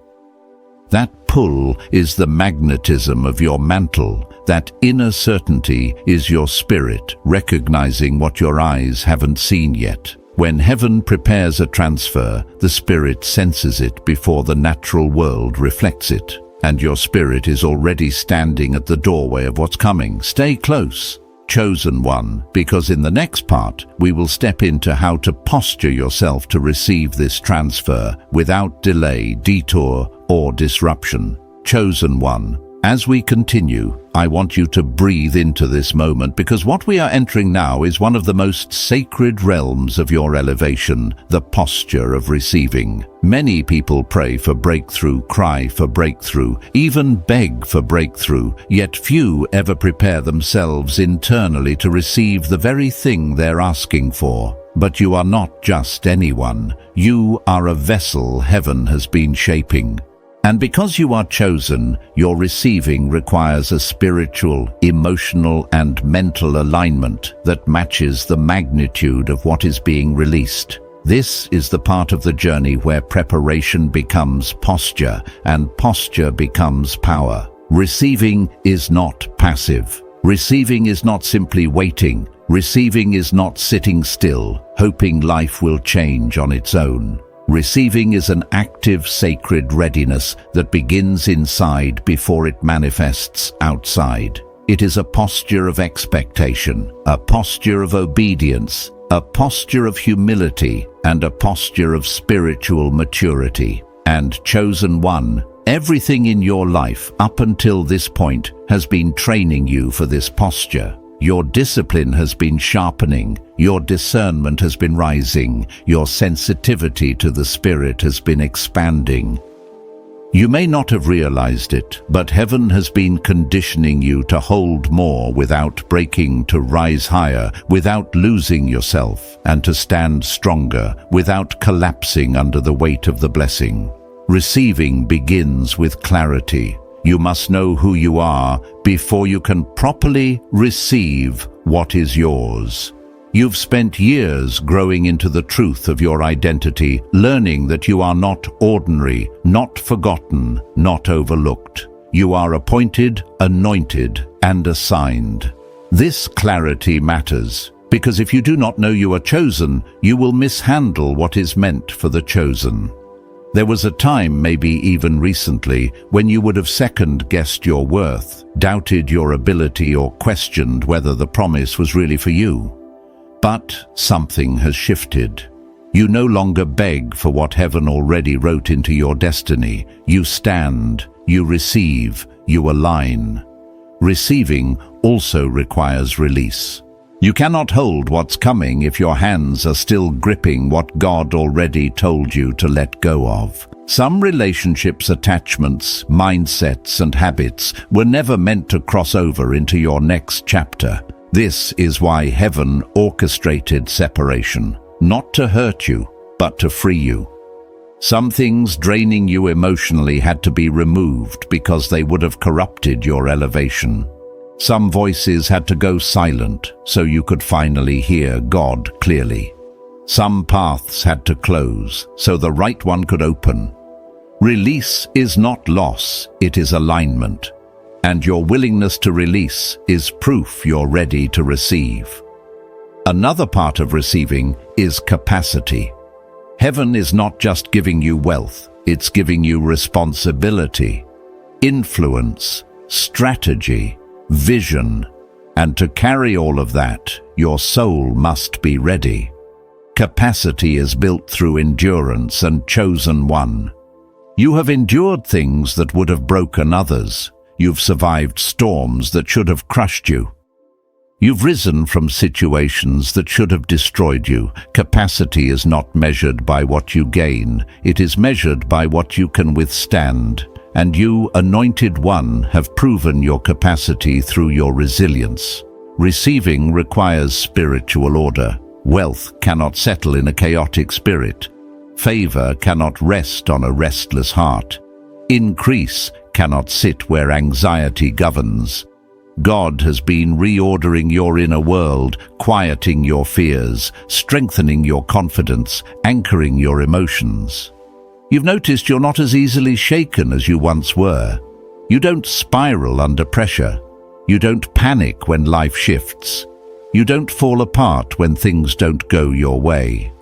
That pull is the magnetism of your mantle. That inner certainty is your spirit recognizing what your eyes haven't seen yet. When heaven prepares a transfer, the spirit senses it before the natural world reflects it. And your spirit is already standing at the doorway of what's coming. Stay close, chosen one, because in the next part, we will step into how to posture yourself to receive this transfer without delay, detour, or disruption. Chosen one, As we continue, I want you to breathe into this moment, because what we are entering now is one of the most sacred realms of your elevation, the posture of receiving. Many people pray for breakthrough, cry for breakthrough, even beg for breakthrough, yet few ever prepare themselves internally to receive the very thing they're asking for. But you are not just anyone. You are a vessel heaven has been shaping. And because you are chosen, your receiving requires a spiritual, emotional, and mental alignment that matches the magnitude of what is being released. This is the part of the journey where preparation becomes posture, and posture becomes power. Receiving is not passive. Receiving is not simply waiting. Receiving is not sitting still, hoping life will change on its own. Receiving is an active, sacred readiness that begins inside before it manifests outside. It is a posture of expectation, a posture of obedience, a posture of humility, and a posture of spiritual maturity. And chosen one, everything in your life up until this point has been training you for this posture. Your discipline has been sharpening, your discernment has been rising, your sensitivity to the Spirit has been expanding. You may not have realized it, but heaven has been conditioning you to hold more without breaking, to rise higher without losing yourself, and to stand stronger without collapsing under the weight of the blessing. Receiving begins with clarity. You must know who you are before you can properly receive what is yours. You've spent years growing into the truth of your identity, learning that you are not ordinary, not forgotten, not overlooked. You are appointed, anointed, and assigned. This clarity matters, because if you do not know you are chosen, you will mishandle what is meant for the chosen. There was a time, maybe even recently, when you would have second-guessed your worth, doubted your ability, or questioned whether the promise was really for you. But something has shifted. You no longer beg for what heaven already wrote into your destiny. You stand, you receive, you align. Receiving also requires release. You cannot hold what's coming if your hands are still gripping what God already told you to let go of. Some relationships, attachments, mindsets, and habits were never meant to cross over into your next chapter. This is why heaven orchestrated separation, not to hurt you, but to free you. Some things draining you emotionally had to be removed because they would have corrupted your elevation. Some voices had to go silent so you could finally hear God clearly. Some paths had to close so the right one could open. Release is not loss, it is alignment. And your willingness to release is proof you're ready to receive. Another part of receiving is capacity. Heaven is not just giving you wealth, it's giving you responsibility, influence, strategy, vision, and to carry all of that, your soul must be ready. Capacity is built through endurance and chosen one. You have endured things that would have broken others. You've survived storms that should have crushed you. You've risen from situations that should have destroyed you. Capacity is not measured by what you gain, it is measured by what you can withstand. And you, anointed one, have proven your capacity through your resilience. Receiving requires spiritual order. Wealth cannot settle in a chaotic spirit. Favor cannot rest on a restless heart. Increase cannot sit where anxiety governs. God has been reordering your inner world, quieting your fears, strengthening your confidence, anchoring your emotions. You've noticed you're not as easily shaken as you once were. You don't spiral under pressure. You don't panic when life shifts. You don't fall apart when things don't go your way.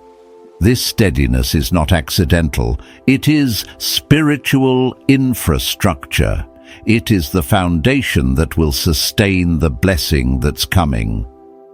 This steadiness is not accidental. It is spiritual infrastructure. It is the foundation that will sustain the blessing that's coming.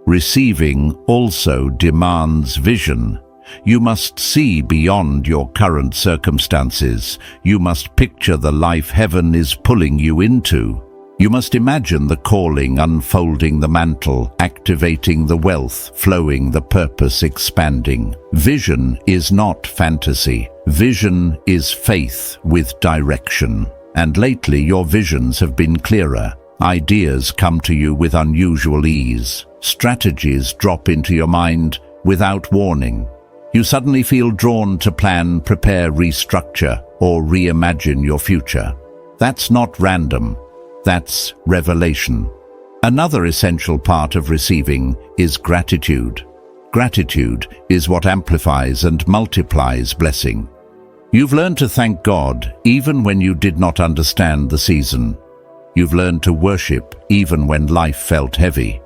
Receiving also demands vision. You must see beyond your current circumstances. You must picture the life heaven is pulling you into. You must imagine the calling unfolding, the mantle activating, the wealth flowing, the purpose expanding. Vision is not fantasy. Vision is faith with direction. And lately your visions have been clearer. Ideas come to you with unusual ease. Strategies drop into your mind without warning. You suddenly feel drawn to plan, prepare, restructure, or reimagine your future. That's not random. That's revelation. Another essential part of receiving is gratitude. Gratitude is what amplifies and multiplies blessing. You've learned to thank God even when you did not understand the season. You've learned to worship even when life felt heavy.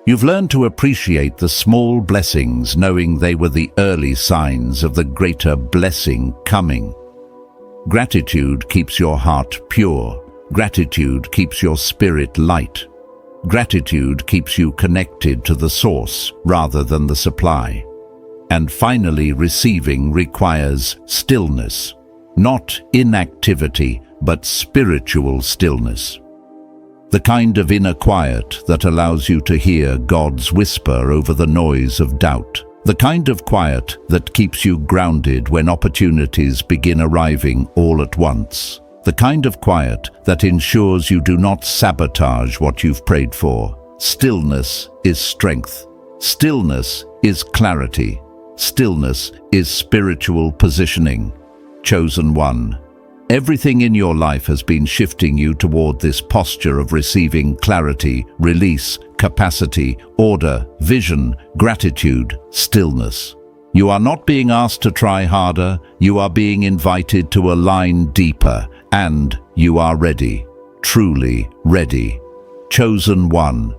You've learned to appreciate the small blessings, knowing they were the early signs of the greater blessing coming. Gratitude keeps your heart pure. Gratitude keeps your spirit light. Gratitude keeps you connected to the source rather than the supply. And finally, receiving requires stillness. Not inactivity, but spiritual stillness. The kind of inner quiet that allows you to hear God's whisper over the noise of doubt. The kind of quiet that keeps you grounded when opportunities begin arriving all at once. The kind of quiet that ensures you do not sabotage what you've prayed for. Stillness is strength. Stillness is clarity. Stillness is spiritual positioning. Chosen one. Everything in your life has been shifting you toward this posture of receiving clarity, release, capacity, order, vision, gratitude, stillness. You are not being asked to try harder, you are being invited to align deeper, and you are ready, truly ready. Chosen one.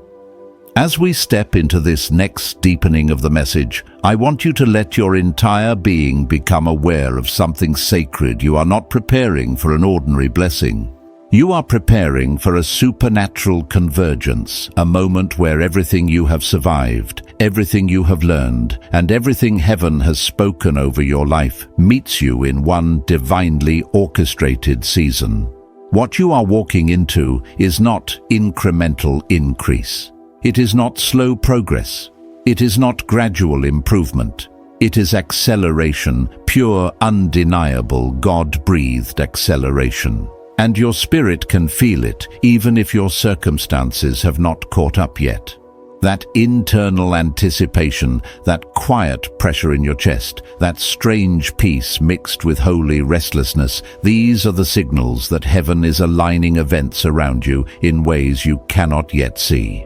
As we step into this next deepening of the message, I want you to let your entire being become aware of something sacred. You are not preparing for an ordinary blessing. You are preparing for a supernatural convergence, a moment where everything you have survived, everything you have learned, and everything heaven has spoken over your life meets you in one divinely orchestrated season. What you are walking into is not incremental increase. It is not slow progress. It is not gradual improvement. It is acceleration, pure, undeniable, God-breathed acceleration. And your spirit can feel it, even if your circumstances have not caught up yet. That internal anticipation, that quiet pressure in your chest, that strange peace mixed with holy restlessness, these are the signals that heaven is aligning events around you in ways you cannot yet see.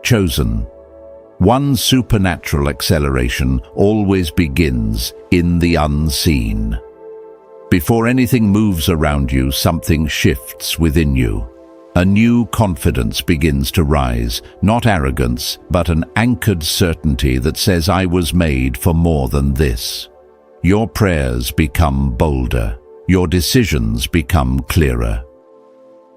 Chosen. One supernatural acceleration always begins in the unseen. Before anything moves around you, something shifts within you. A new confidence begins to rise, not arrogance, but an anchored certainty that says, I was made for more than this. Your prayers become bolder. Your decisions become clearer.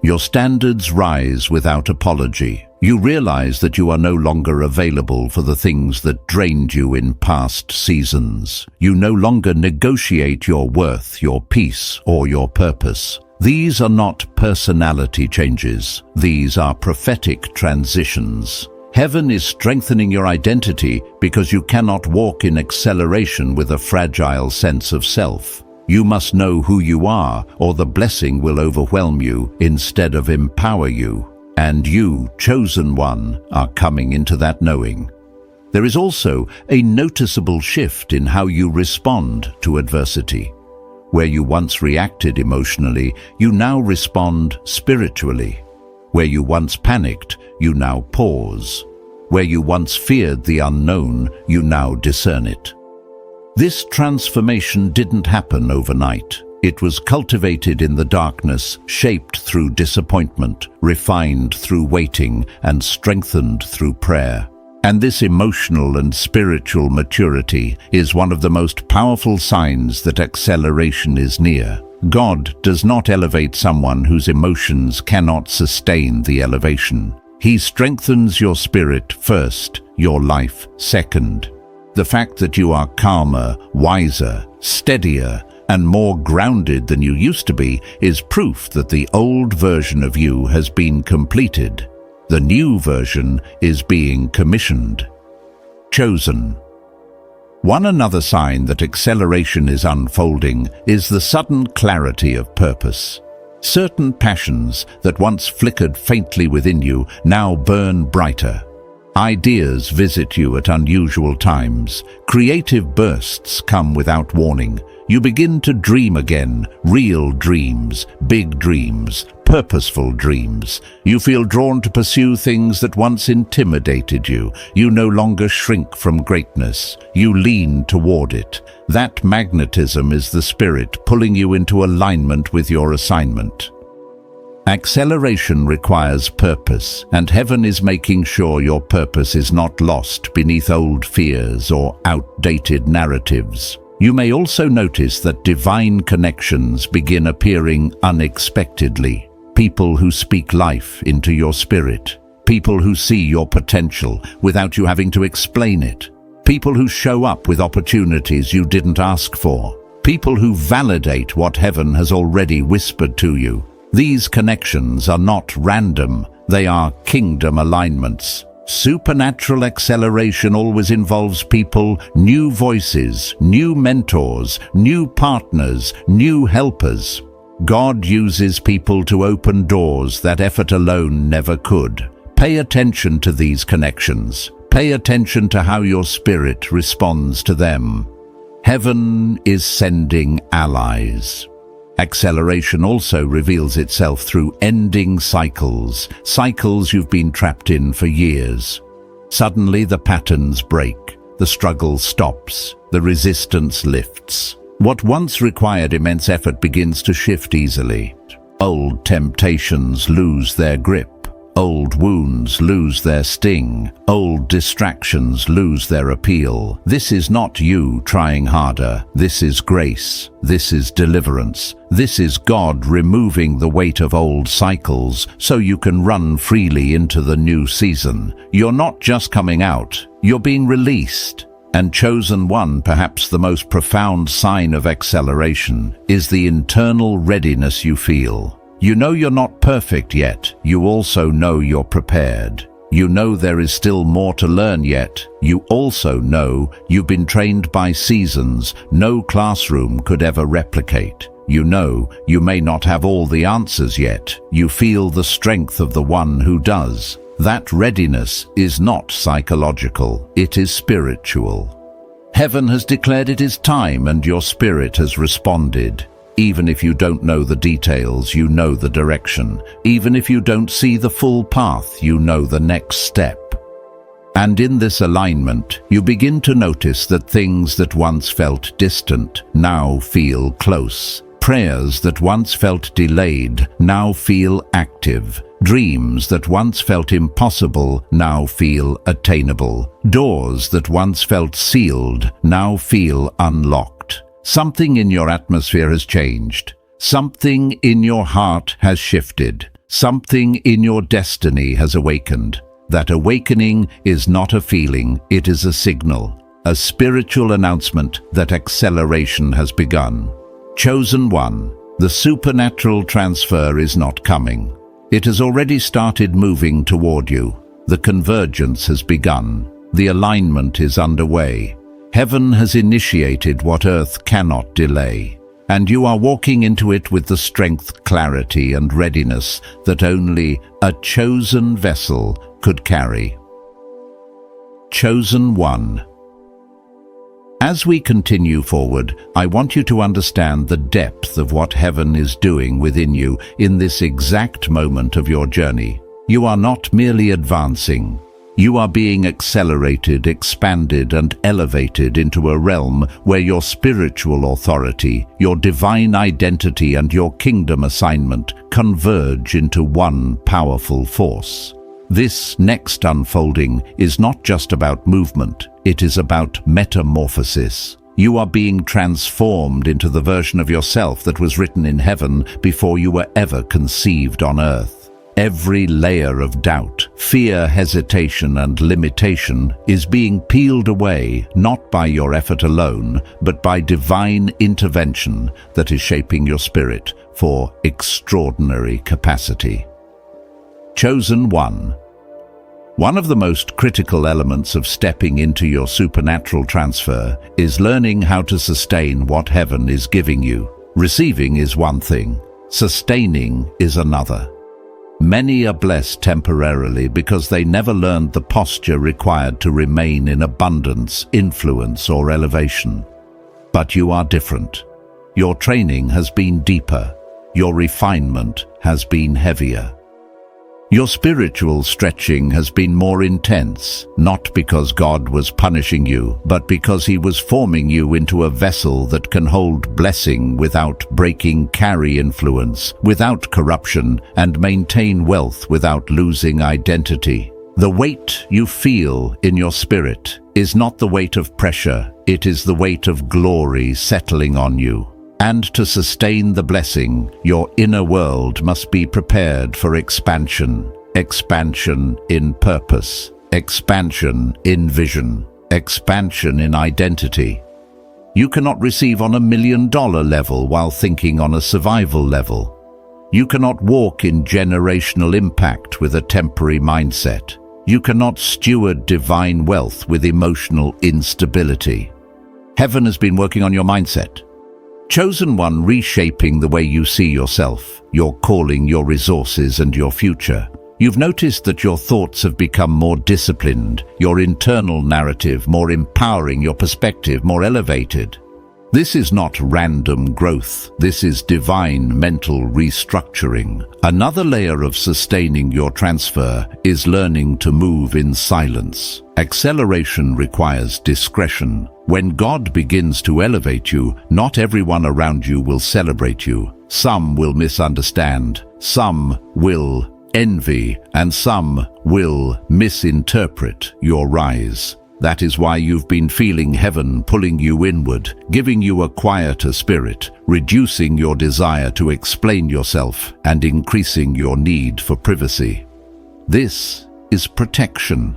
Your standards rise without apology. You realize that you are no longer available for the things that drained you in past seasons. You no longer negotiate your worth, your peace, or your purpose. These are not personality changes. These are prophetic transitions. Heaven is strengthening your identity because you cannot walk in acceleration with a fragile sense of self. You must know who you are, or the blessing will overwhelm you instead of empower you. And you, chosen one, are coming into that knowing. There is also a noticeable shift in how you respond to adversity. Where you once reacted emotionally, you now respond spiritually. Where you once panicked, you now pause. Where you once feared the unknown, you now discern it. This transformation didn't happen overnight. It was cultivated in the darkness, shaped through disappointment, refined through waiting, and strengthened through prayer. And this emotional and spiritual maturity is one of the most powerful signs that acceleration is near. God does not elevate someone whose emotions cannot sustain the elevation. He strengthens your spirit first, your life second. The fact that you are calmer, wiser, steadier, and more grounded than you used to be is proof that the old version of you has been completed. The new version is being commissioned. Chosen. One another sign that acceleration is unfolding is the sudden clarity of purpose. Certain passions that once flickered faintly within you now burn brighter. Ideas visit you at unusual times. Creative bursts come without warning. You begin to dream again, real dreams, big dreams, purposeful dreams. You feel drawn to pursue things that once intimidated you. You no longer shrink from greatness. You lean toward it. That magnetism is the spirit pulling you into alignment with your assignment. Acceleration requires purpose, and heaven is making sure your purpose is not lost beneath old fears or outdated narratives. You may also notice that divine connections begin appearing unexpectedly. People who speak life into your spirit. People who see your potential without you having to explain it. People who show up with opportunities you didn't ask for. People who validate what heaven has already whispered to you. These connections are not random, they are kingdom alignments. Supernatural acceleration always involves people, new voices, new mentors, new partners, new helpers. God uses people to open doors that effort alone never could. Pay attention to these connections. Pay attention to how your spirit responds to them. Heaven is sending allies. Acceleration also reveals itself through ending cycles you've been trapped in for years. Suddenly the patterns break, the struggle stops, the resistance lifts. What once required immense effort begins to shift easily. Old temptations lose their grip. Old wounds lose their sting. Old distractions lose their appeal. This is not you trying harder. This is grace. This is deliverance. This is God removing the weight of old cycles so you can run freely into the new season. You're not just coming out, you're being released. And chosen one, perhaps the most profound sign of acceleration, is the internal readiness you feel. You know you're not perfect yet. You also know you're prepared. You know there is still more to learn yet. You also know you've been trained by seasons no classroom could ever replicate. You know you may not have all the answers yet. You feel the strength of the one who does. That readiness is not psychological, it is spiritual. Heaven has declared it is time and your spirit has responded. Even if you don't know the details, you know the direction. Even if you don't see the full path, you know the next step. And in this alignment, you begin to notice that things that once felt distant now feel close. Prayers that once felt delayed now feel active. Dreams that once felt impossible now feel attainable. Doors that once felt sealed now feel unlocked. Something in your atmosphere has changed. Something in your heart has shifted. Something in your destiny has awakened. That awakening is not a feeling, it is a signal, a spiritual announcement that acceleration has begun. Chosen one, the supernatural transfer is not coming. It has already started moving toward you. The convergence has begun. The alignment is underway. Heaven has initiated what earth cannot delay, and you are walking into it with the strength, clarity, and readiness that only a chosen vessel could carry. Chosen one. As we continue forward, I want you to understand the depth of what heaven is doing within you in this exact moment of your journey. You are not merely advancing. You are being accelerated, expanded, and elevated into a realm where your spiritual authority, your divine identity, and your kingdom assignment converge into one powerful force. This next unfolding is not just about movement, it is about metamorphosis. You are being transformed into the version of yourself that was written in heaven before you were ever conceived on earth. Every layer of doubt, fear, hesitation, and limitation is being peeled away, not by your effort alone, but by divine intervention that is shaping your spirit for extraordinary capacity. Chosen one. One of the most critical elements of stepping into your supernatural transfer is learning how to sustain what heaven is giving you. Receiving is one thing, sustaining is another. Many are blessed temporarily because they never learned the posture required to remain in abundance, influence, or elevation. But you are different. Your training has been deeper. Your refinement has been heavier. Your spiritual stretching has been more intense, not because God was punishing you, but because He was forming you into a vessel that can hold blessing without breaking, carry influence without corruption, and maintain wealth without losing identity. The weight you feel in your spirit is not the weight of pressure, it is the weight of glory settling on you. And to sustain the blessing, your inner world must be prepared for expansion. Expansion in purpose, expansion in vision, expansion in identity. You cannot receive on $1 million level while thinking on a survival level. You cannot walk in generational impact with a temporary mindset. You cannot steward divine wealth with emotional instability. Heaven has been working on your mindset. Chosen one, reshaping the way you see yourself, your calling, your resources, and your future. You've noticed that your thoughts have become more disciplined, your internal narrative more empowering, your perspective more elevated. This is not random growth, this is divine mental restructuring. Another layer of sustaining your transfer is learning to move in silence. Acceleration requires discretion. When God begins to elevate you, not everyone around you will celebrate you. Some will misunderstand, some will envy, and some will misinterpret your rise. That is why you've been feeling heaven pulling you inward, giving you a quieter spirit, reducing your desire to explain yourself, and increasing your need for privacy. This is protection.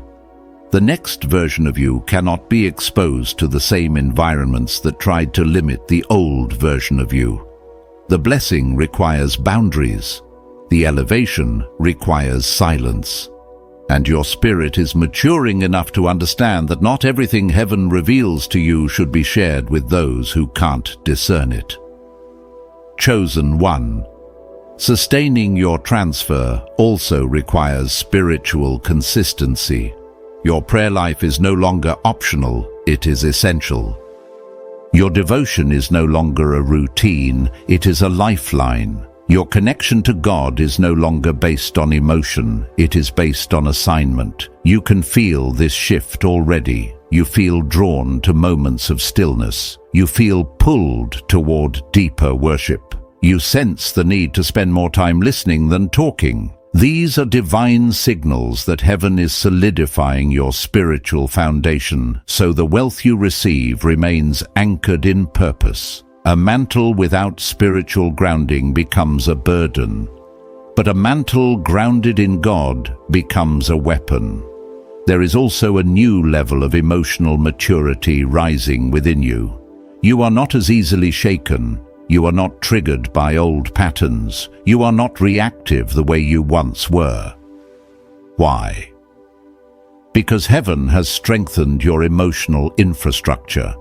The next version of you cannot be exposed to the same environments that tried to limit the old version of you. The blessing requires boundaries. The elevation requires silence. And your spirit is maturing enough to understand that not everything heaven reveals to you should be shared with those who can't discern it. Chosen one. Sustaining your transfer also requires spiritual consistency. Your prayer life is no longer optional, it is essential. Your devotion is no longer a routine, it is a lifeline. Your connection to God is no longer based on emotion, it is based on assignment. You can feel this shift already. You feel drawn to moments of stillness. You feel pulled toward deeper worship. You sense the need to spend more time listening than talking. These are divine signals that heaven is solidifying your spiritual foundation, so the wealth you receive remains anchored in purpose. A mantle without spiritual grounding becomes a burden, but a mantle grounded in God becomes a weapon. There is also a new level of emotional maturity rising within you. You are not as easily shaken. You are not triggered by old patterns. You are not reactive the way you once were. Why? Because heaven has strengthened your emotional infrastructure.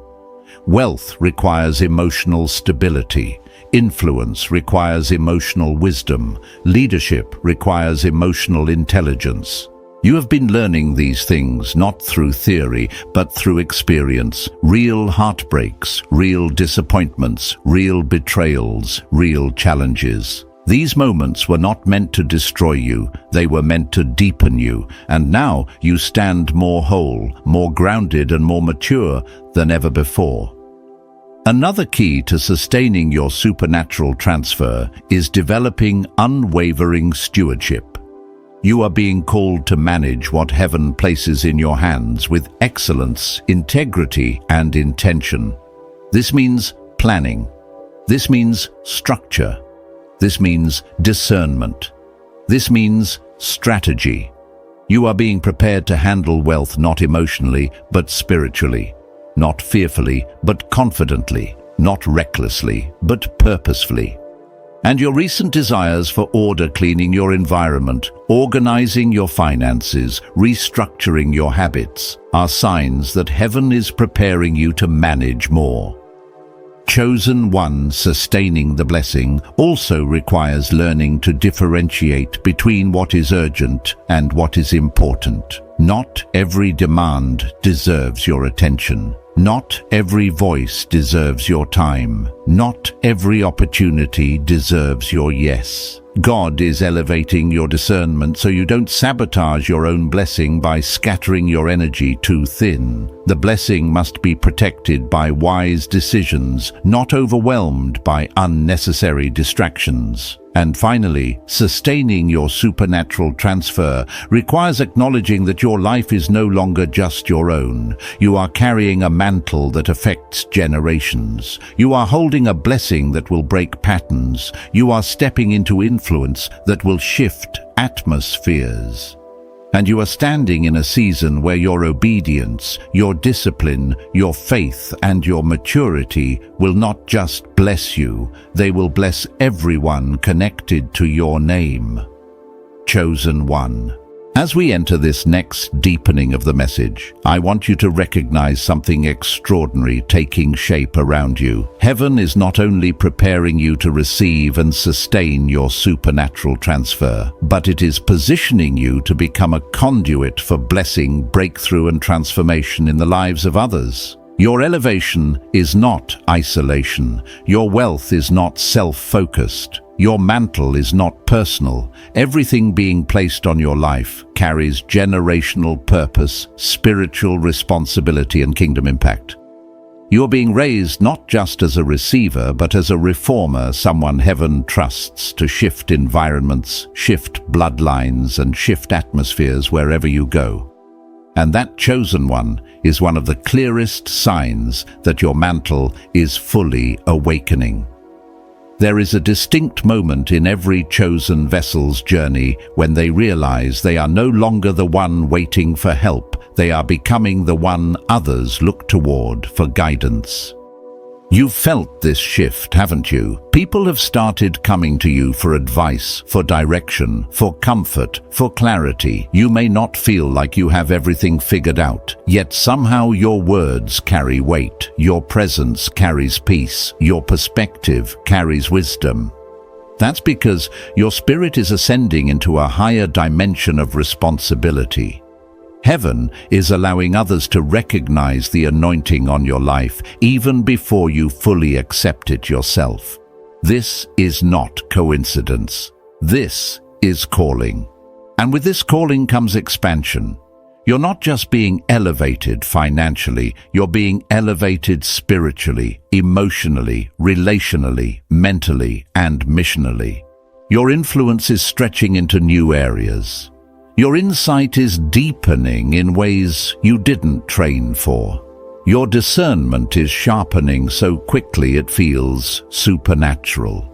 Wealth requires emotional stability. Influence requires emotional wisdom. Leadership requires emotional intelligence. You have been learning these things not through theory, but through experience. Real heartbreaks, real disappointments, real betrayals, real challenges. These moments were not meant to destroy you, they were meant to deepen you, and now you stand more whole, more grounded and more mature than ever before. Another key to sustaining your supernatural transfer is developing unwavering stewardship. You are being called to manage what heaven places in your hands with excellence, integrity, and intention. This means planning. This means structure. This means discernment. This means strategy. You are being prepared to handle wealth not emotionally, but spiritually. Not fearfully, but confidently. Not recklessly, but purposefully. And your recent desires for order, cleaning your environment, organizing your finances, restructuring your habits, are signs that heaven is preparing you to manage more. Chosen one, sustaining the blessing, also requires learning to differentiate between what is urgent and what is important. Not every demand deserves your attention. Not every voice deserves your time. Not every opportunity deserves your yes. God is elevating your discernment so you don't sabotage your own blessing by scattering your energy too thin. The blessing must be protected by wise decisions, not overwhelmed by unnecessary distractions. And finally, sustaining your supernatural transfer requires acknowledging that your life is no longer just your own. You are carrying a mantle that affects generations. You are holding a blessing that will break patterns. You are stepping into influence that will shift atmospheres. And you are standing in a season where your obedience, your discipline, your faith, and your maturity will not just bless you, they will bless everyone connected to your name. Chosen one. As we enter this next deepening of the message, I want you to recognize something extraordinary taking shape around you. Heaven is not only preparing you to receive and sustain your supernatural transfer, but it is positioning you to become a conduit for blessing, breakthrough, and transformation in the lives of others. Your elevation is not isolation. Your wealth is not self-focused. Your mantle is not personal. Everything being placed on your life carries generational purpose, spiritual responsibility, and kingdom impact. You are being raised not just as a receiver, but as a reformer, someone heaven trusts to shift environments, shift bloodlines, and shift atmospheres wherever you go. And that chosen one is one of the clearest signs that your mantle is fully awakening. There is a distinct moment in every chosen vessel's journey when they realize they are no longer the one waiting for help. They are becoming the one others look toward for guidance. You've felt this shift, haven't you? People have started coming to you for advice, for direction, for comfort, for clarity. You may not feel like you have everything figured out, yet somehow your words carry weight, your presence carries peace, your perspective carries wisdom. That's because your spirit is ascending into a higher dimension of responsibility. Heaven is allowing others to recognize the anointing on your life even before you fully accept it yourself. This is not coincidence. This is calling. And with this calling comes expansion. You're not just being elevated financially, you're being elevated spiritually, emotionally, relationally, mentally, and missionally. Your influence is stretching into new areas. Your insight is deepening in ways you didn't train for. Your discernment is sharpening so quickly it feels supernatural.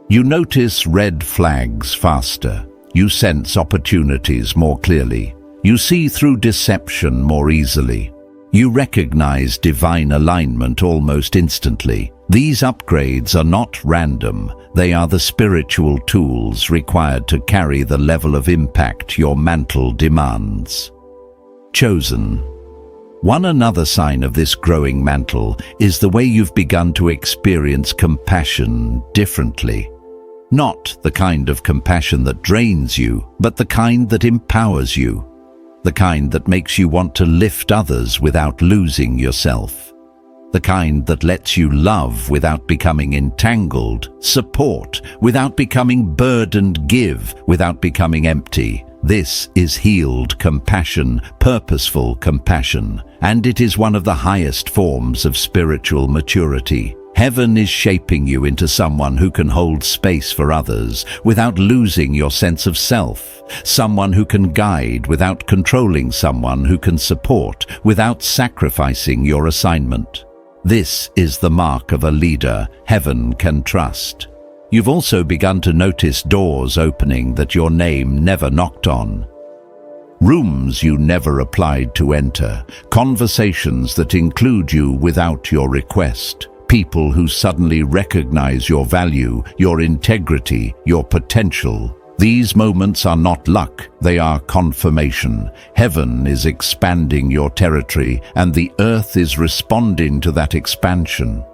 You notice red flags faster. You sense opportunities more clearly. You see through deception more easily. You recognize divine alignment almost instantly. These upgrades are not random. They are the spiritual tools required to carry the level of impact your mantle demands. Chosen. One another sign of this growing mantle is the way you've begun to experience compassion differently. Not the kind of compassion that drains you, but the kind that empowers you. The kind that makes you want to lift others without losing yourself. The kind that lets you love without becoming entangled, support without becoming burdened, give without becoming empty. This is healed compassion, purposeful compassion, and it is one of the highest forms of spiritual maturity. Heaven is shaping you into someone who can hold space for others without losing your sense of self. Someone who can guide without controlling, someone who can support without sacrificing your assignment. This is the mark of a leader heaven can trust. You've also begun to notice doors opening that your name never knocked on. Rooms you never applied to enter, conversations that include you without your request, people who suddenly recognize your value, your integrity, your potential. These moments are not luck, they are confirmation. Heaven is expanding your territory, and the earth is responding to that expansion.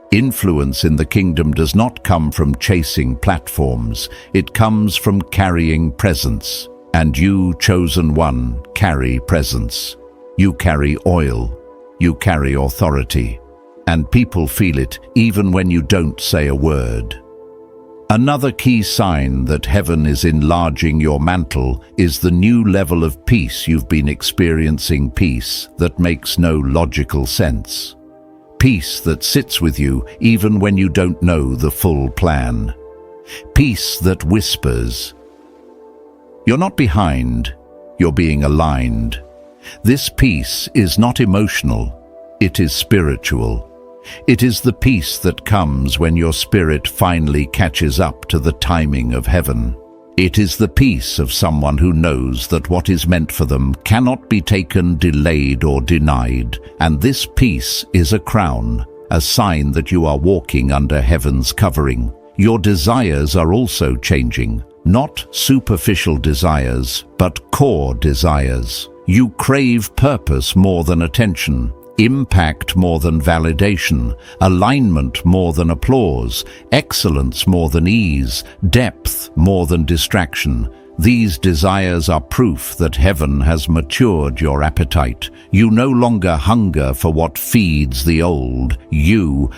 Influence in the kingdom does not come from chasing platforms, it comes from carrying presence. And you, chosen one, carry presence. You carry oil, you carry authority, and people feel it even when you don't say a word. Another key sign that heaven is enlarging your mantle is the new level of peace you've been experiencing, peace that makes no logical sense. Peace that sits with you even when you don't know the full plan. Peace that whispers, "You're not behind, you're being aligned." This peace is not emotional, it is spiritual. It is the peace that comes when your spirit finally catches up to the timing of heaven. It is the peace of someone who knows that what is meant for them cannot be taken, delayed, or denied. And this peace is a crown, a sign that you are walking under heaven's covering. Your desires are also changing, not superficial desires, but core desires. You crave purpose more than attention, impact more than validation, alignment more than applause, excellence more than ease, depth more than distraction. These desires are proof that heaven has matured your appetite. You no longer hunger for what feeds the old. You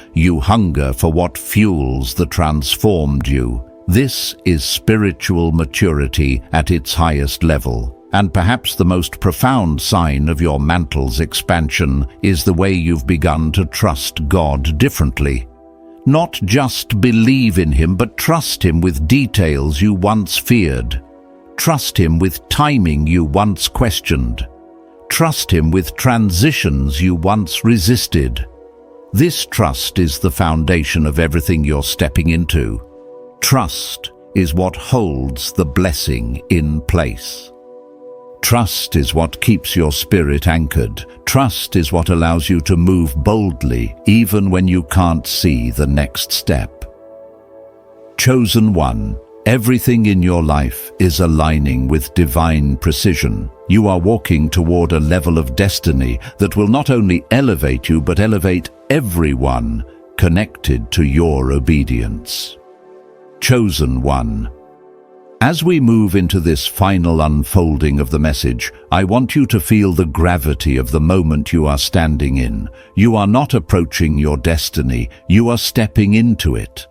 hunger for what fuels the transformed you. This is spiritual maturity at its highest level. And perhaps the most profound sign of your mantle's expansion is the way you've begun to trust God differently. Not just believe in Him, but trust Him with details you once feared. Trust Him with timing you once questioned. Trust Him with transitions you once resisted. This trust is the foundation of everything you're stepping into. Trust is what holds the blessing in place. Trust is what keeps your spirit anchored. Trust is what allows you to move boldly, even when you can't see the next step. Chosen one, everything in your life is aligning with divine precision. You are walking toward a level of destiny that will not only elevate you, but elevate everyone connected to your obedience. Chosen one. As we move into this final unfolding of the message, I want you to feel the gravity of the moment you are standing in. You are not approaching your destiny, you are stepping into it.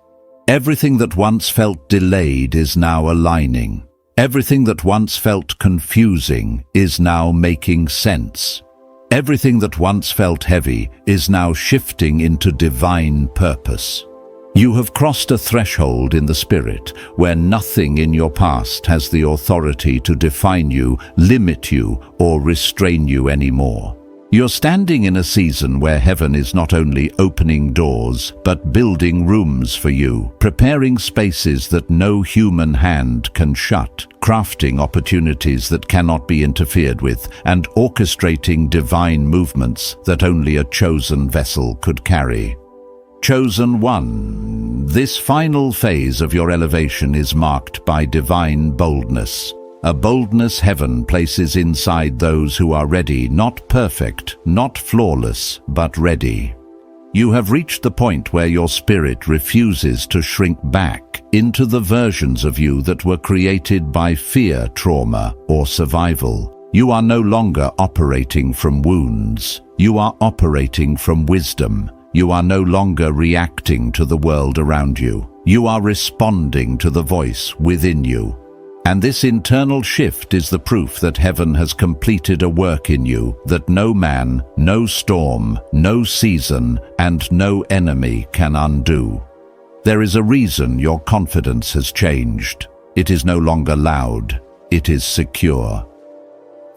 Everything that once felt delayed is now aligning. Everything that once felt confusing is now making sense. Everything that once felt heavy is now shifting into divine purpose. You have crossed a threshold in the spirit where nothing in your past has the authority to define you, limit you, or restrain you anymore. You're standing in a season where heaven is not only opening doors, but building rooms for you, preparing spaces that no human hand can shut, crafting opportunities that cannot be interfered with, and orchestrating divine movements that only a chosen vessel could carry. Chosen one, this final phase of your elevation is marked by divine boldness. A boldness heaven places inside those who are ready, not perfect, not flawless, but ready. You have reached the point where your spirit refuses to shrink back into the versions of you that were created by fear, trauma, or survival. You are no longer operating from wounds. You are operating from wisdom. You are no longer reacting to the world around you. You are responding to the voice within you. And this internal shift is the proof that heaven has completed a work in you that no man, no storm, no season, and no enemy can undo. There is a reason your confidence has changed. It is no longer loud. It is secure.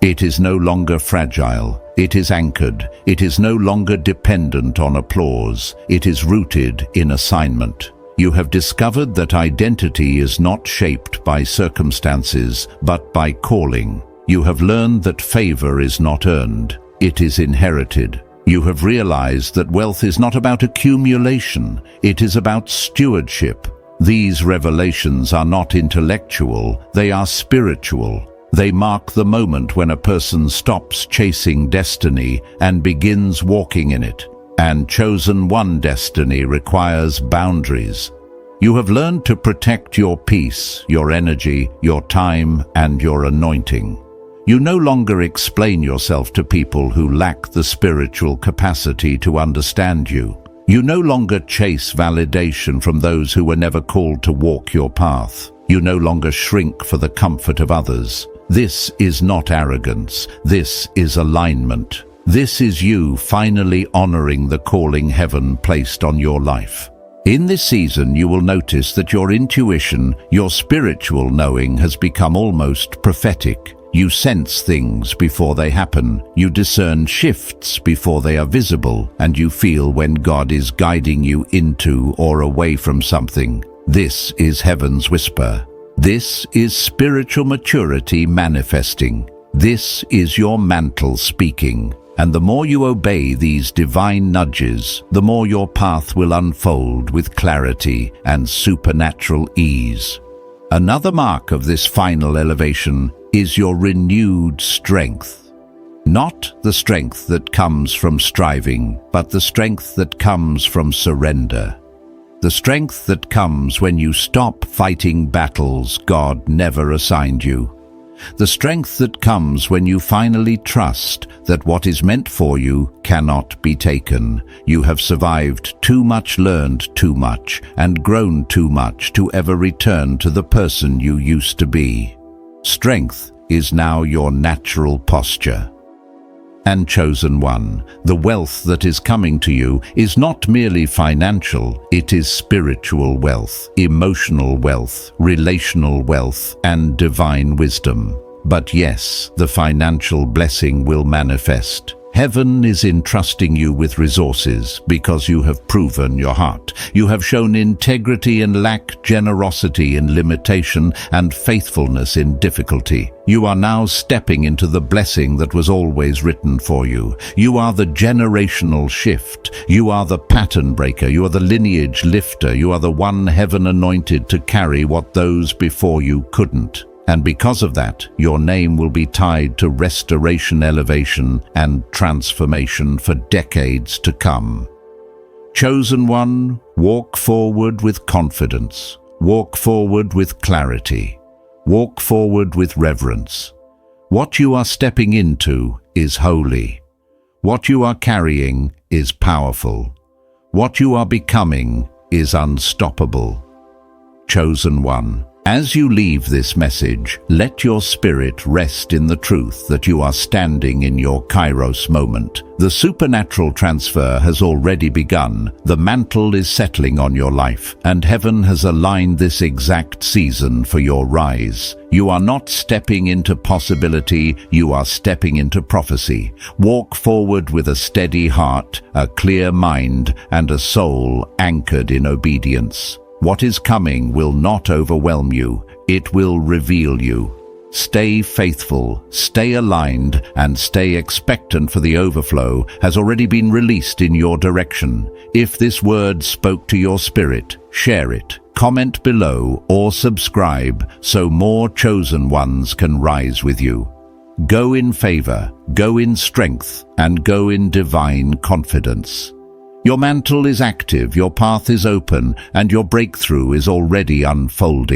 It is no longer fragile. It is anchored. It is no longer dependent on applause. It is rooted in assignment. You have discovered that identity is not shaped by circumstances, but by calling. You have learned that favor is not earned, it is inherited. You have realized that wealth is not about accumulation, it is about stewardship. These revelations are not intellectual, they are spiritual. They mark the moment when a person stops chasing destiny and begins walking in it. And chosen one destiny requires boundaries. You have learned to protect your peace, your energy, your time, and your anointing. You no longer explain yourself to people who lack the spiritual capacity to understand you. You no longer chase validation from those who were never called to walk your path. You no longer shrink for the comfort of others. This is not arrogance. This is alignment. This is you finally honoring the calling heaven placed on your life. In this season, you will notice that your intuition, your spiritual knowing has become almost prophetic. You sense things before they happen, you discern shifts before they are visible, and you feel when God is guiding you into or away from something. This is heaven's whisper. This is spiritual maturity manifesting. This is your mantle speaking. And the more you obey these divine nudges, the more your path will unfold with clarity and supernatural ease. Another mark of this final elevation is your renewed strength. Not the strength that comes from striving, but the strength that comes from surrender. The strength that comes when you stop fighting battles God never assigned you. The strength that comes when you finally trust that what is meant for you cannot be taken. You have survived too much, learned too much, and grown too much to ever return to the person you used to be. Strength is now your natural posture. And chosen one, the wealth that is coming to you is not merely financial, it is spiritual wealth, emotional wealth, relational wealth, and divine wisdom. But yes, the financial blessing will manifest. Heaven is entrusting you with resources because you have proven your heart. You have shown integrity and lack, generosity in limitation, and faithfulness in difficulty. You are now stepping into the blessing that was always written for you. You are the generational shift. You are the pattern breaker. You are the lineage lifter. You are the one heaven anointed to carry what those before you couldn't. And because of that, your name will be tied to restoration, elevation, and transformation for decades to come. Chosen one, walk forward with confidence. Walk forward with clarity. Walk forward with reverence. What you are stepping into is holy. What you are carrying is powerful. What you are becoming is unstoppable. Chosen one, as you leave this message, let your spirit rest in the truth that you are standing in your Kairos moment. The supernatural transfer has already begun. The mantle is settling on your life, and heaven has aligned this exact season for your rise. You are not stepping into possibility, you are stepping into prophecy. Walk forward with a steady heart, a clear mind, and a soul anchored in obedience. What is coming will not overwhelm you, it will reveal you. Stay faithful, stay aligned, and stay expectant, for the overflow has already been released in your direction. If this word spoke to your spirit, share it, comment below, or subscribe so more chosen ones can rise with you. Go in favor, go in strength, and go in divine confidence. Your mantle is active, your path is open, and your breakthrough is already unfolding.